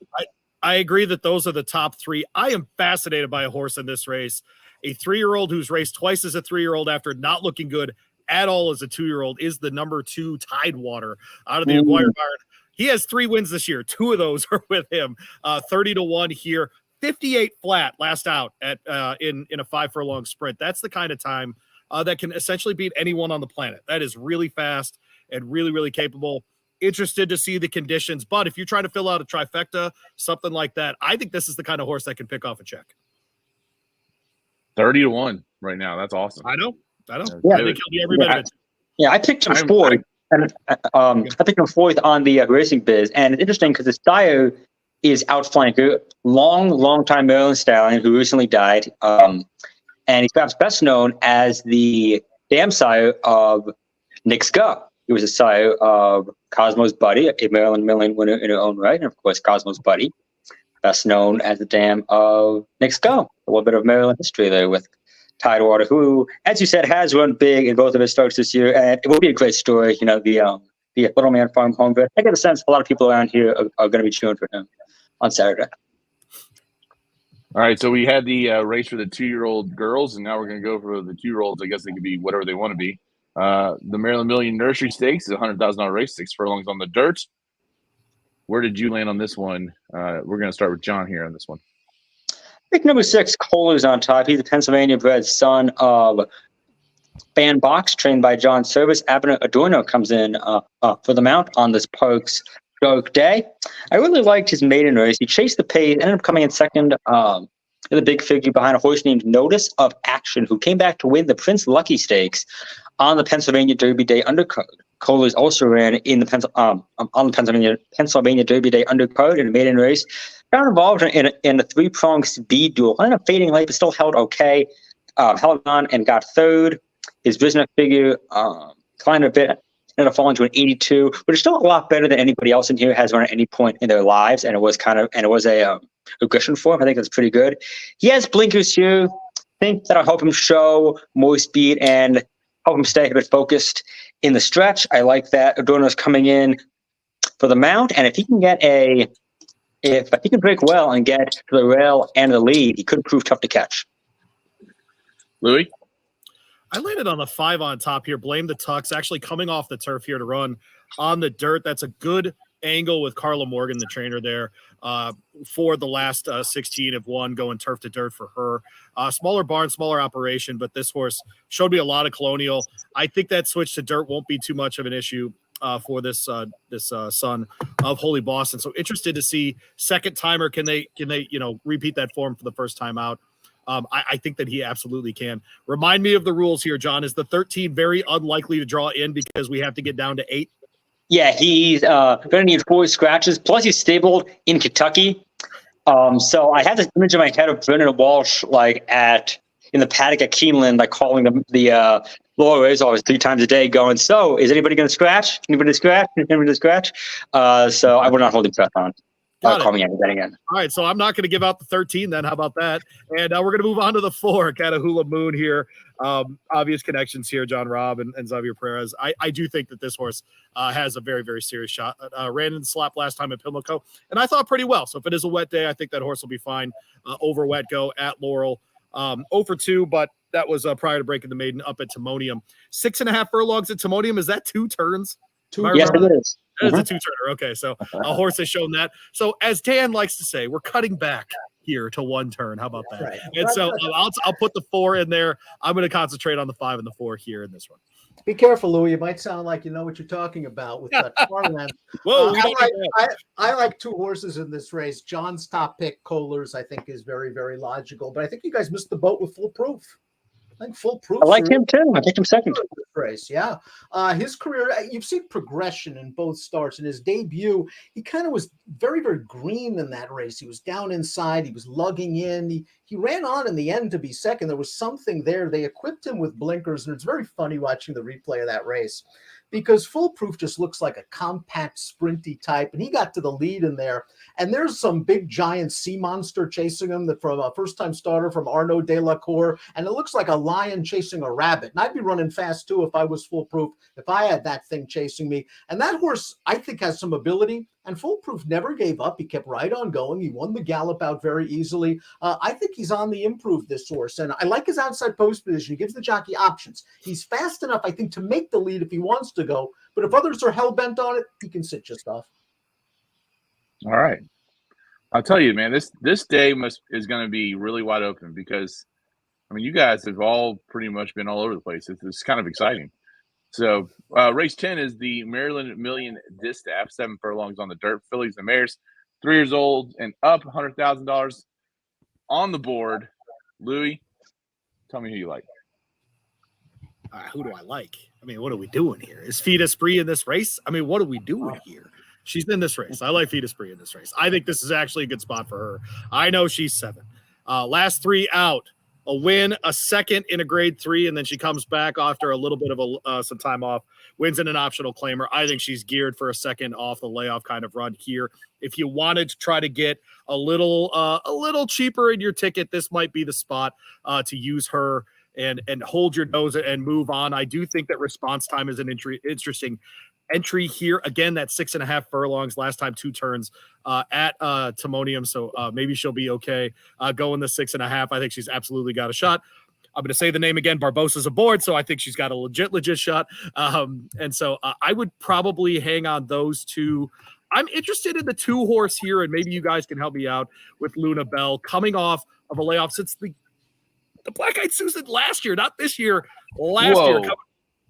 I agree that those are the top 3. I am fascinated by a horse in this race. A 3-year-old who's raced twice as a 3-year-old after not looking good at all as a 2-year-old is the number 2 Tidewater out of the Aguirre Barn. He has 3 wins this year. 2 of those are with him. 30-1 here. 58 flat last out at in a 5 furlong sprint. That's the kind of time that can essentially beat anyone on the planet. That is really fast and really, really capable. Interested to see the conditions, but if you're trying to fill out a trifecta, something like that, I think this is the kind of horse that can pick off a check. 30-1 right now. That's awesome. I know. Yeah, I think he'll be every bit of it. Yeah, I picked him fourth. And I picked him fourth on the Racing Biz, and it's interesting because his sire is Outflanker, long time Maryland stallion who recently died, and he's perhaps best known as the dam sire of Nick Scull. He was a sire of Cosmo's Buddy, a Maryland Million winner in her own right, and of course Cosmo's Buddy, best known as the dam of Nick Scull. A little bit of Maryland history there with Tidewater, who, as you said, has run big in both of his starts this year, and it will be a great story. You know, the Little Man Farm home. But I get the sense a lot of people around here are going to be cheering for him on Saturday. All right, so we had the race for the 2-year-old girls, and now we're going to go for the 2-year-olds. I guess they could be whatever they want to be. The Maryland Million Nursery Stakes is a $100,000 race, 6 furlongs on the dirt. Where did you land on this one? We're going to start with John here on this one. Pick number 6, Kohler's on top. He's a Pennsylvania-bred son of Bandbox, trained by John Service. Abner Adorno comes in for the mount on this Parks dark day. I really liked his maiden race. He chased the pace, ended up coming in second in the big figure behind a horse named Notice of Action, who came back to win the Prince Lucky Stakes on the Pennsylvania Derby Day undercard. Kohler's also ran in the on the Pennsylvania Derby Day undercard in a maiden race. Got involved in a 3-pronged speed duel. Ended up fading late, but still held okay. Held on and got third. His business figure climbed a bit, ended up falling to an 82, but it's still a lot better than anybody else in here has run at any point in their lives. And it was a aggression for him. I think that's pretty good. He has blinkers here. I think that'll help him show more speed and help him stay a bit focused in the stretch. I like that Adorno's coming in for the mount, and if he can break well and get to the rail and the lead, he could prove tough to catch. Louis? I landed on the 5 on top here. Blame the Tux, actually coming off the turf here to run on the dirt. That's a good angle with Carla Morgan, the trainer there, for the last 16 of 1 going turf to dirt for her. Smaller barn, smaller operation, but this horse showed me a lot of Colonial. I think that switch to dirt won't be too much of an issue for this son of Holy Boston. So interested to see second timer. Can they repeat that form for the first time out? I think that he absolutely can. Remind me of the rules here, John. Is the 13 very unlikely to draw in because we have to get down to 8? Yeah, he's going to need 4 scratches. Plus, he's stabled in Kentucky. So I had this image in my head of Brendan Walsh, in the paddock at Keeneland, calling the Laura Rays always 3 times a day, going, "So, is anybody going to scratch? Anybody scratch? Anybody scratch?" So I will not hold his breath on. Call me again. All right, so I'm not going to give out the 13 then. How about that? And we're going to move on to the 4, Catahoula Moon here. Obvious connections here, John Robb and Xavier Perez. I do think that this horse has a very, very serious shot. Ran in the slap last time at Pimlico, and I thought pretty well. So if it is a wet day, I think that horse will be fine over wet go at Laurel. 0 for 2, but that was prior to breaking the maiden up at Timonium. 6.5 furlongs at Timonium. Is that 2 turns? Yes, it is. That is a 2-turner. Okay, so a horse has shown that. So as Dan likes to say, we're cutting back here to 1 turn. How about that? Right. And so I'll put the 4 in there. I'm going to concentrate on the 5 and the 4 here in this one. Be careful, Louis. You might sound like you know what you're talking about with Farland. Whoa, I like 2 horses in this race. John's top pick, Kohler's, I think is very, very logical. But I think you guys missed the boat with Full Proof. I think Foolproof. I like him too. I picked him second. Race, yeah. His career, you've seen progression in both starts. In his debut, he kind of was very, very green in that race. He was down inside. He was lugging in. He ran on in the end to be second. There was something there. They equipped him with blinkers, and it's very funny watching the replay of that race because Foolproof just looks like a compact, sprinty type, and he got to the lead in there. And there's some big, giant sea monster chasing him from a first-time starter from Arnaud de la Cour, and it looks like a lion chasing a rabbit. And I'd be running fast, too, if I was Foolproof, if I had that thing chasing me. And that horse, I think, has some ability, and Foolproof never gave up. He kept right on going. He won the gallop out very easily. I think he's on the improve, this horse, and I like his outside post position. He gives the jockey options. He's fast enough, I think, to make the lead if he wants to go, but if others are hell-bent on it, he can sit just off. All right. I'll tell you, man, this day is going to be really wide open because, I mean, you guys have all pretty much been all over the place. It's kind of exciting. So race 10 is the Maryland Million Distaff, 7 furlongs on the dirt, fillies and mares, 3 years old and up, $100,000 on the board. Louis, tell me who you like. Who do I like? I mean, what are we doing here? Is Fee d'Esprit in this race? I mean, what are we doing here? She's in this race. I like Fee d'Esprit in this race. I think this is actually a good spot for her. I know she's 7. Last 3 out, a win, a second in a grade 3, and then she comes back after a little bit of some time off, wins in an optional claimer. I think she's geared for a second off the layoff kind of run here. If you wanted to try to get a little cheaper in your ticket, this might be the spot to use her and hold your nose and move on. I do think that Response Time is an interesting entry here. Again, that 6.5 furlongs, last time 2 turns at Timonium. So maybe she'll be okay going the 6.5. I think she's absolutely got a shot. I'm going to say the name again. Barbosa's aboard, so I think she's got a legit shot. And so I would probably hang on those 2. I'm interested in the 2-horse here, and maybe you guys can help me out with Luna Bell coming off of a layoff since the Black-Eyed Susan last year, not this year, last year.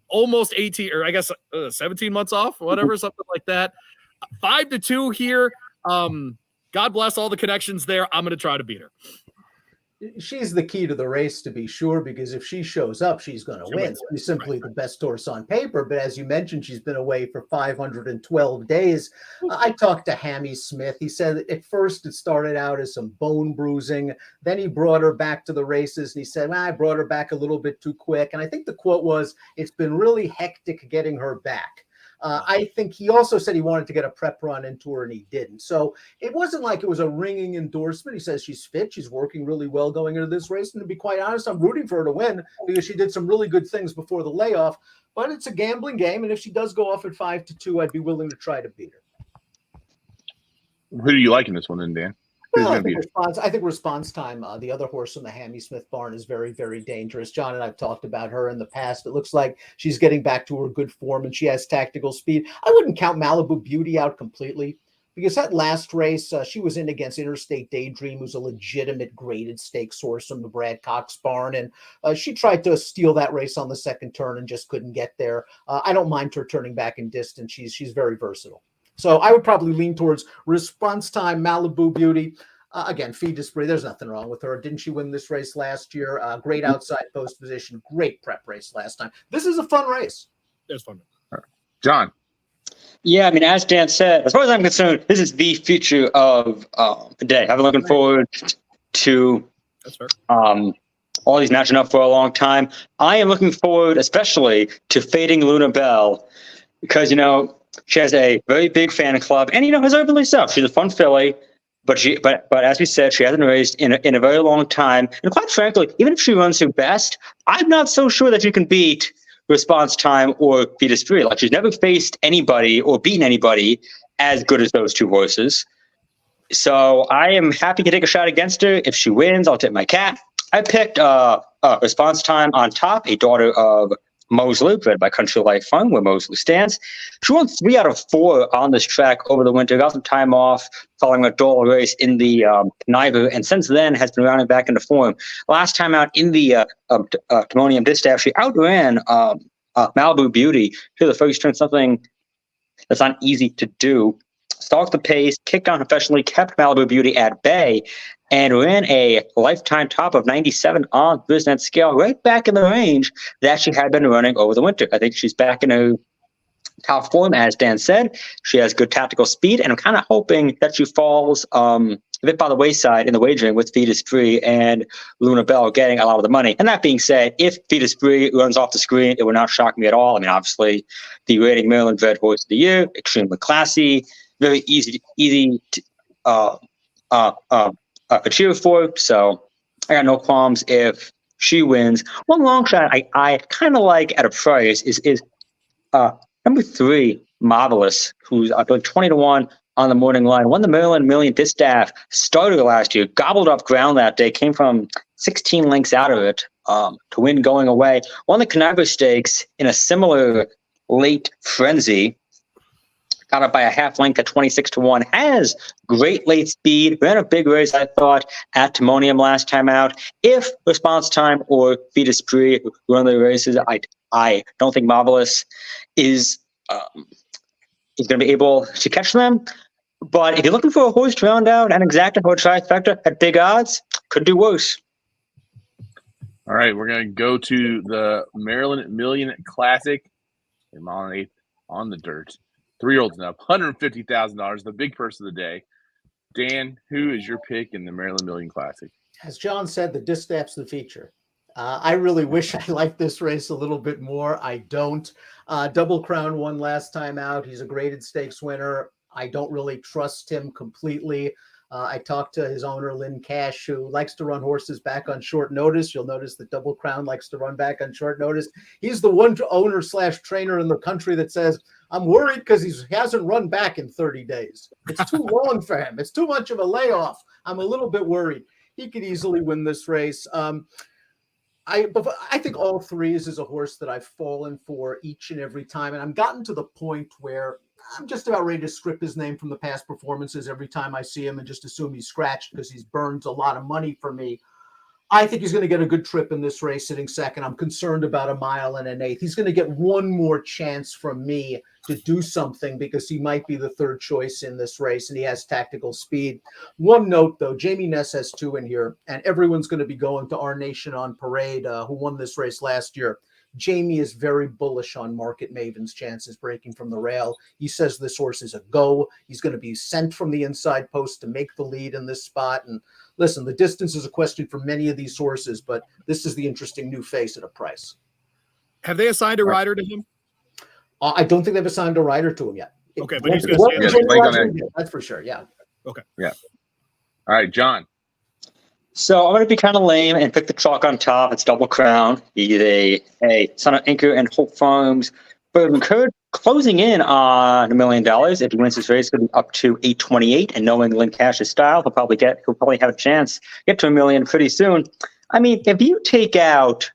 Almost 18, or I guess 17 months off, whatever, something like that. 5-2 here. God bless all the connections there. I'm going to try to beat her. She's the key to the race, to be sure, because if she shows up, she's going to win. She's simply the best horse on paper. But as you mentioned, she's been away for 512 days. I talked to Hammy Smith. He said at first it started out as some bone bruising. Then he brought her back to the races, and he said, I brought her back a little bit too quick. And I think the quote was, it's been really hectic getting her back. I think he also said he wanted to get a prep run into her, and he didn't. So it wasn't like it was a ringing endorsement. He says she's fit. She's working really well going into this race. And to be quite honest, I'm rooting for her to win because she did some really good things before the layoff. But it's a gambling game, and if she does go off at 5-2, I'd be willing to try to beat her. Who do you like in this one then, Dan? Well, I think Response Time, the other horse in the Hammy Smith barn, is very, very dangerous. John and I have talked about her in the past. It looks like she's getting back to her good form, and she has tactical speed. I wouldn't count Malibu Beauty out completely because that last race, she was in against Interstate Daydream, who's a legitimate graded stakes horse from the Brad Cox barn, and she tried to steal that race on the second turn and just couldn't get there. I don't mind her turning back in distance. She's very versatile. So I would probably lean towards Response Time, Malibu Beauty. Again, Fee d'Esprit, there's nothing wrong with her. Didn't she win this race last year? Great outside post position, great prep race last time. This is a fun race. It's fun. John. Yeah, I mean, as Dan said, as far as I'm concerned, this is the future of the day. I've been looking forward to all these matching up for a long time. I am looking forward especially to fading Luna Bell because, she has a very big fan club, and has openly so. She's a fun filly, but as we said, she hasn't raced in a very long time. And quite frankly, even if she runs her best, I'm not so sure that she can beat Response Time or Fee d'Esprit. Like she's never faced anybody or beaten anybody as good as those 2 horses. So I am happy to take a shot against her. If she wins, I'll tip my cap. I picked Response Time on top, a daughter of Mosley, bred by Country Life Fun, where Mosley stands. She won 3 out of 4 on this track over the winter, got some time off following a dull race in the Niver, and since then has been rounding back into form. Last time out in the Timonium Distaff, she outran Malibu Beauty to the first turn, something that's not easy to do. Stalked the pace, kicked on professionally, kept Malibu Beauty at bay, and ran a lifetime top of 97 on the Biznet scale, right back in the range that she had been running over the winter. I think she's back in her top form, as Dan said. She has good tactical speed, and I'm kind of hoping that she falls a bit by the wayside in the wagering with Vie d'Esprit and Luna Bell getting a lot of the money. And that being said, if Vie d'Esprit runs off the screen, it would not shock me at all. I mean, obviously, the Reigning Maryland Red Horse of the Year, extremely classy, very easy to cheer for. So I got no qualms if she wins. One long shot I kind of like at a price is number 3, Marvelous, who's I believe 20-1 on the morning line. Won the Maryland Million Distaff starter last year, gobbled up ground that day, came from 16 lengths out of it to win going away. Won the Conniver Stakes in a similar late frenzy. Got up by a half length at 26-1. Has great late speed. Ran a big race, I thought, at Timonium last time out. If Response Time or Vie d'Esprit run the races, I don't think Marvelous is going to be able to catch them. But if you're looking for a horse to round out an exacta or trifecta at big odds, could do worse. All right, we're going to go to the Maryland Million Classic. I'm on 8th on the dirt. 3-year-olds and up, $150,000, the big purse of the day. Dan, who is your pick in the Maryland Million Classic? As John said, the distaff's the feature. I really wish I liked this race a little bit more. I don't. Double Crown won last time out. He's a graded stakes winner. I don't really trust him completely. I talked to his owner, Lynn Cash, who likes to run horses back on short notice. You'll notice that Double Crown likes to run back on short notice. He's the one owner/trainer in the country that says, I'm worried because he hasn't run back in 30 days. It's too long for him. It's too much of a layoff. I'm a little bit worried. He could easily win this race. I think All Threes is a horse that I've fallen for each and every time. And I've gotten to the point where I'm just about ready to strip his name from the past performances every time I see him and just assume he's scratched because he's burned a lot of money for me. I think he's going to get a good trip in this race sitting second. I'm concerned about 1 mile and 1/8. He's going to get one more chance from me to do something because he might be the third choice in this race and he has tactical speed. One note, though, Jamie Ness has 2 in here, and everyone's going to be going to Our Nation on Parade, who won this race last year. Jamie is very bullish on Market Maven's chances breaking from the rail. He says this horse is a go. He's going to be sent from the inside post to make the lead in this spot. And listen, the distance is a question for many of these horses, but this is the interesting new face at a price. Have they assigned a rider to him? I don't think they've assigned a rider to him yet. Okay, but he's going to stay. That's for sure, yeah. Okay. Yeah. All right, John. So I'm going to be kind of lame and pick the chalk on top. It's Double Crown. He's a son of Anchor and Hope Farms. But McCurd closing in on $1 million. If he wins this race, going to be up to 828. And knowing Lynn Cash's style, he'll probably have a chance get to $1 million pretty soon. I mean, if you take out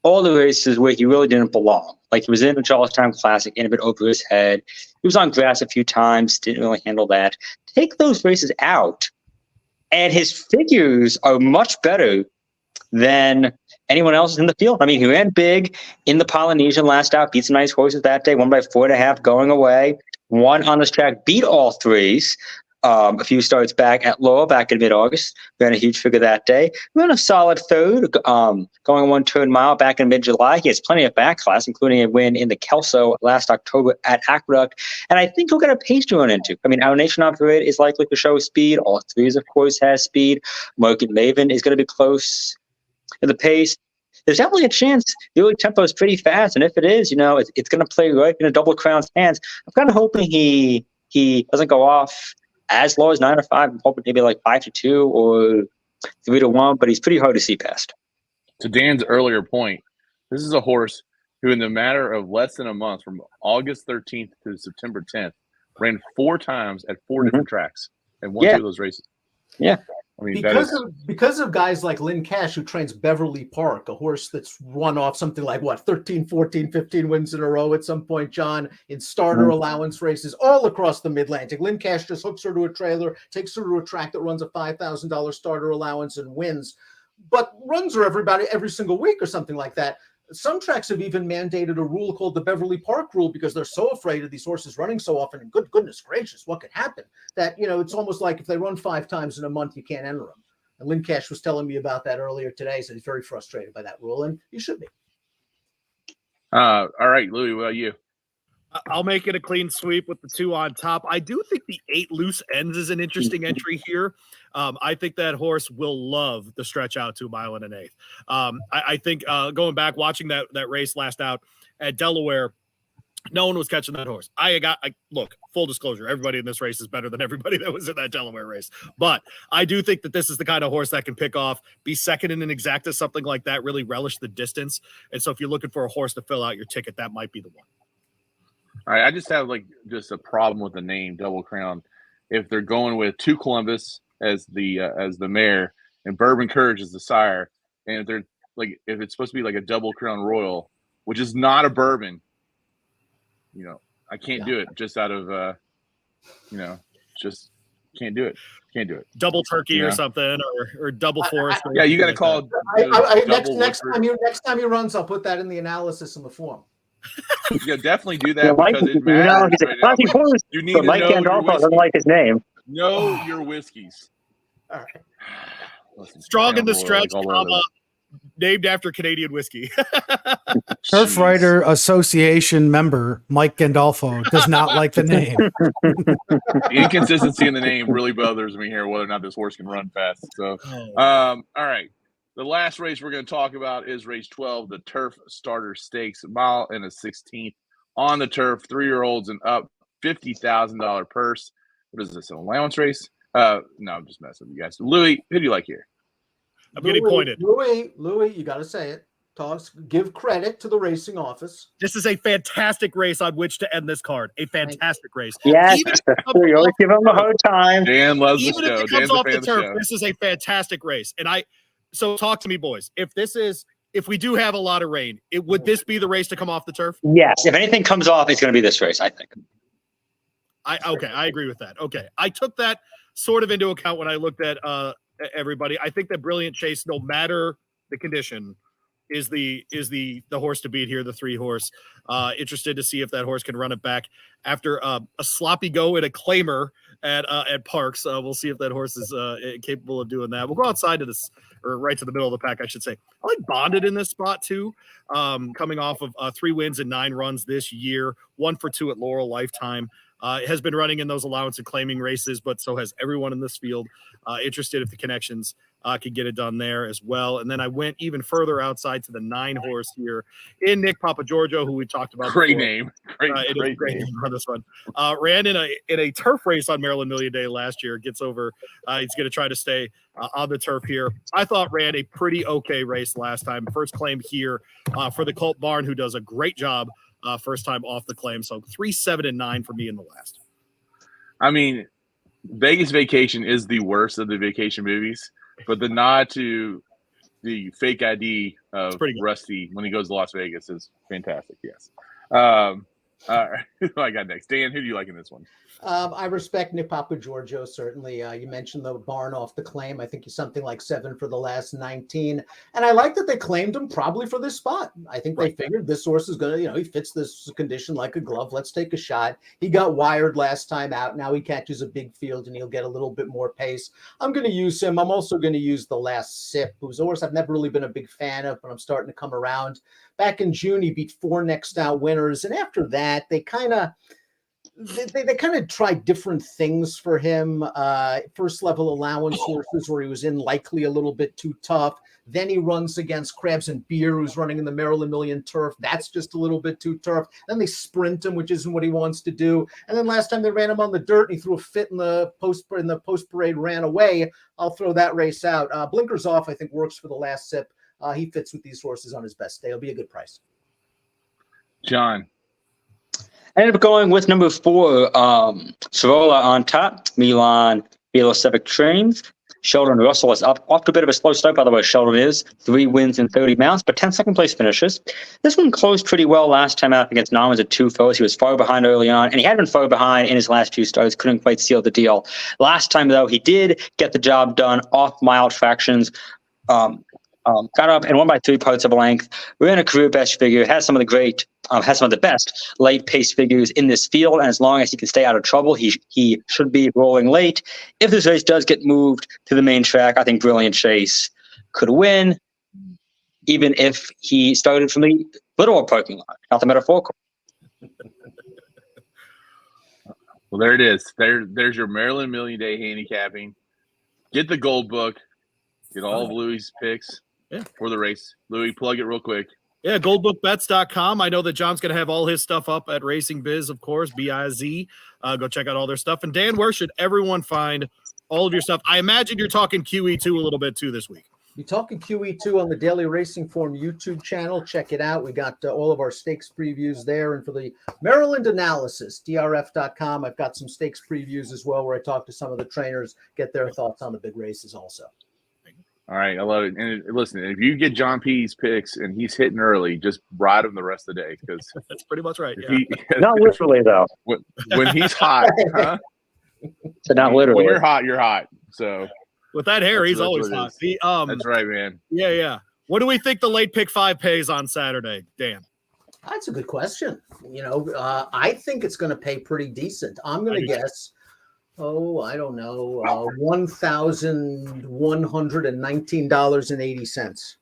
all the races where he really didn't belong, like he was in the Charlestown Classic, in a bit over his head, he was on grass a few times, didn't really handle that. Take those races out, and his figures are much better than anyone else in the field. I mean, he ran big in the Polynesian last out, beat some nice horses that day, won by 4.5 going away, won on this track, beat All Threes a few starts back at Laurel back in mid-August. Ran a huge figure that day. Ran a solid third, going 1 turn mile back in mid-July. He has plenty of back class, including a win in the Kelso last October at Aqueduct. And I think he'll get a pace to run into. I mean, Our Nation on Parade is likely to show speed. All Threes, of course, has speed. Market Maven is going to be close to the pace. There's definitely a chance the early tempo is pretty fast. And if it is, it's going to play right in a Double Crown's hands. I'm kind of hoping he doesn't go off as low as 9 or 5. I'm hoping maybe like 5-2 or 3-1, but he's pretty hard to see past. To Dan's earlier point, this is a horse who, in the matter of less than a month, from August 13th to September 10th, ran 4 times at 4 different tracks and won 2 of those races. Yeah. I mean, because of guys like Lynn Cash, who trains Beverly Park, a horse that's run off something like 13, 14, 15 wins in a row at some point, John, in starter allowance races all across the Mid-Atlantic. Lynn Cash just hooks her to a trailer, takes her to a track that runs a $5,000 starter allowance and wins, but runs her every single week or something like that. Some tracks have even mandated a rule called the Beverly Park rule because they're so afraid of these horses running so often. And goodness gracious, what could happen? That, it's almost like if they run 5 times in a month, you can't enter them. And Lynn Cash was telling me about that earlier today. So he's very frustrated by that rule, and you should be. All right, Louis, what about you? I'll make it a clean sweep with the 2 on top. I do think the 8 loose ends is an interesting entry here. I think that horse will love the stretch out to 1 mile and an eighth. I think going back, watching that race last out at Delaware, no one was catching that horse. Look, full disclosure, everybody in this race is better than everybody that was in that Delaware race. But I do think that this is the kind of horse that can pick off, be second in an exacta, something like that, really relish the distance. And so if you're looking for a horse to fill out your ticket, that might be the one. All right, I just have just a problem with the name Double Crown. If they're going with 2 Columbus as the mare and Bourbon Courage as the sire, and if they're if it's supposed to be like a Double Crown Royal, which is not a bourbon, I can't do it just out of just can't do it. Can't do it. Double turkey or something, or double forest. Yeah, you got to call. Next time he runs, I'll put that in the analysis in the form. Yeah, definitely do that because it matters. He's a classy horse, You need but to Mike know your Gandolfo whiskey. doesn't like his name. Know your whiskeys. All right. Listen, Strong in the Crown Royal, stretch, all over. named after Canadian whiskey. Turf Jeez. Rider Association member Mike Gandolfo does not like the name. The inconsistency in the name really bothers me here, whether or not this horse can run fast. So, all right. The last race we're going to talk about is race 12, the Turf Starter Stakes, 1 mile and a 16th on the turf, 3-year-olds and up, $50,000 purse. What is this, an allowance race? No, I'm just messing with you guys. Louis, who do you like here? I'm getting pointed. Louis, you got to say it. Give credit to the racing office. This is a fantastic race on which to end this card. A fantastic race. Yes, Even we always give him a hard time. Dan loves the Even show. if it Dan's comes a off fan the of the turf, show. this is a fantastic race. And so talk to me, boys. If we do have a lot of rain, would this be the race to come off the turf? Yes, if anything comes off, it's going to be this race, I think. I agree with that. Okay. I took that sort of into account when I looked at everybody. I think that Brilliant Chase, no matter the condition, is the horse to beat here, the 3 horse. Interested to see if that horse can run it back after a sloppy go in a claimer at Parks. We'll see if that horse is capable of doing that. We'll go outside to this, or right to the middle of the pack, I should say. I like Bonded in this spot too, coming off of 3 wins and 9 runs this year, 1 for 2 at Laurel Lifetime. Has been running in those allowance and claiming races, but so has everyone in this field. Interested if the connections could get it done there as well. And then I went even further outside to the 9 horse here in Nick Papagiorgio, who we talked about. Great before. name. Great name. On this one. Ran in a turf race on Maryland Million Day last year. Gets over. He's going to try to stay on the turf here. I thought ran a pretty okay race last time. First claim here for the Colt Barn, who does a great job first time off the claim. So 3, 7, and 9 for me in the last. I mean, Vegas Vacation is the worst of the vacation movies, but the nod to the fake ID of Rusty when he goes to Las Vegas is fantastic. Yes. All right. Who do I got next? Dan, who do you like in this one? I respect Nick Papagiorgio, certainly. You mentioned the barn off the claim. I think he's something like 7 for the last 19. And I like that they claimed him probably for this spot. I think they figured this horse is going to, he fits this condition like a glove. Let's take a shot. He got wired last time out. Now he catches a big field and he'll get a little bit more pace. I'm going to use him. I'm also going to use the Last Sip, who's a horse I've never really been a big fan of, but I'm starting to come around. Back in June, he beat 4 next out winners. And after that, they kind of tried different things for him. First level allowance horses where he was in likely a little bit too tough. Then he runs against Krabs and Beer, who's running in the Maryland Million turf. That's just a little bit too tough. Then they sprint him, which isn't what he wants to do. And then last time they ran him on the dirt and he threw a fit in the post parade, ran away. I'll throw that race out. Blinkers Off, I think, works for the Last Sip. He fits with these horses on his best day. It'll be a good price. John. I ended up going with number 4, Sorolla on top, Milan Velocevic trains. Sheldon Russell is up off to a bit of a slow start, by the way. Sheldon is 3 wins and 30 mounts, but 10 second place finishes. This one closed pretty well last time out against Norman's at 2 foes. He was far behind early on, and he had been far behind in his last 2 starts. Couldn't quite seal the deal. Last time, though, he did get the job done off mild fractions. got up and won by 3 parts of a length. Ran a career best figure. Has some of the best late pace figures in this field. And as long as he can stay out of trouble, he should be rolling late. If this race does get moved to the main track, I think Brilliant Chase could win, even if he started from the literal parking lot, not the metaphorical. Well, there it is. There's your Maryland Million Day handicapping. Get the gold book. Get all of Louis' picks for the race. Louis, plug it real quick. Yeah, goldbookbets.com. I know that John's going to have all his stuff up at Racing Biz, of course, BIZ. Go check out all their stuff. And Dan, where should everyone find all of your stuff? I imagine you're talking QE2 a little bit too this week. You're talking QE2 on the Daily Racing Form YouTube channel. Check it out. We got all of our stakes previews there. And for the Maryland analysis, drf.com, I've got some stakes previews as well where I talk to some of the trainers, get their thoughts on the big races also. All right, I love it. And listen, if you get John P's picks and he's hitting early, just ride him the rest of the day because that's pretty much right. Not literally though. When he's hot, huh? So not literally. When you're hot, you're hot. So with that hair, he's always hot. That's right, man. Yeah. What do we think the late pick 5 pays on Saturday, Dan? That's a good question. I think it's going to pay pretty decent. I'm going to guess. I don't know, $1,119.80.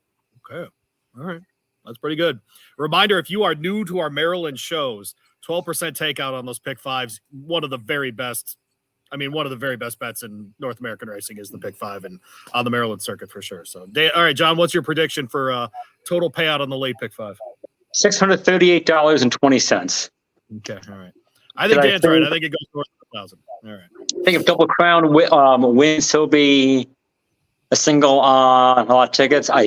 Okay. All right. That's pretty good. Reminder, if you are new to our Maryland shows, 12% takeout on those pick 5s. One of the very best bets in North American racing is the pick 5 and on the Maryland circuit for sure. So, all right, John, what's your prediction for total payout on the late pick 5? $638.20. Okay. All right. I think Dan's right. I think it goes north of 1,000. All right. I think if Double Crown wins, he'll be a single on a lot of tickets. I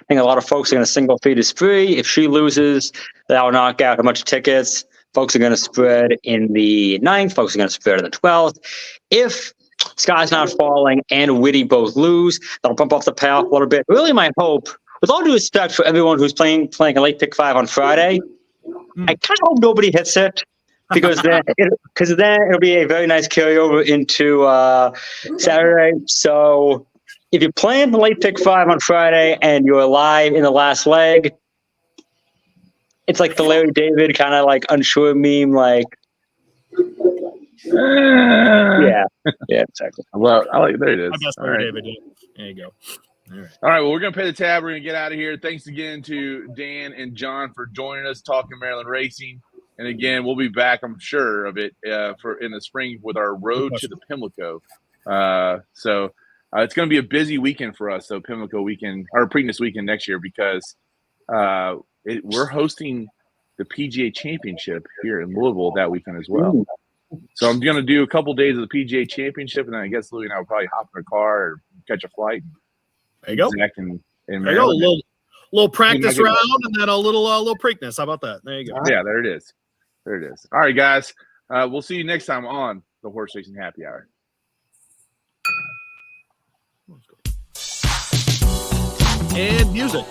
think a lot of folks are going to single feed is free. If she loses, that will knock out a bunch of tickets. Folks are going to spread in the 9th. Folks are going to spread in the 12th. If Sky's Not Falling and Witty both lose, that'll bump off the payoff a little bit. Really, my hope, with all due respect for everyone who's playing a late pick 5 on Friday, I kind of hope nobody hits it. Because then it'll be a very nice carryover into Saturday. So if you're playing the late pick 5 on Friday and you're live in the last leg, it's like the Larry David kind of like unsure meme, like yeah, exactly. I like there it is. I guess Larry David. There you go. All right. Well, we're gonna pay the tab. We're gonna get out of here. Thanks again to Dan and John for joining us talking Maryland racing. And again, we'll be back, I'm sure of it, for in the spring with our road to the Pimlico. So it's going to be a busy weekend for us. So Pimlico weekend or Preakness weekend next year because we're hosting the PGA Championship here in Louisville that weekend as well. So I'm going to do a couple days of the PGA Championship, and then I guess Louis and I will probably hop in a car or catch a flight. There you go. Zach and there you go. A little practice round and then a little Preakness. How about that? There you go. Yeah, there it is. There it is. All right, guys. We'll see you next time on the Horse Racing Happy Hour. And music.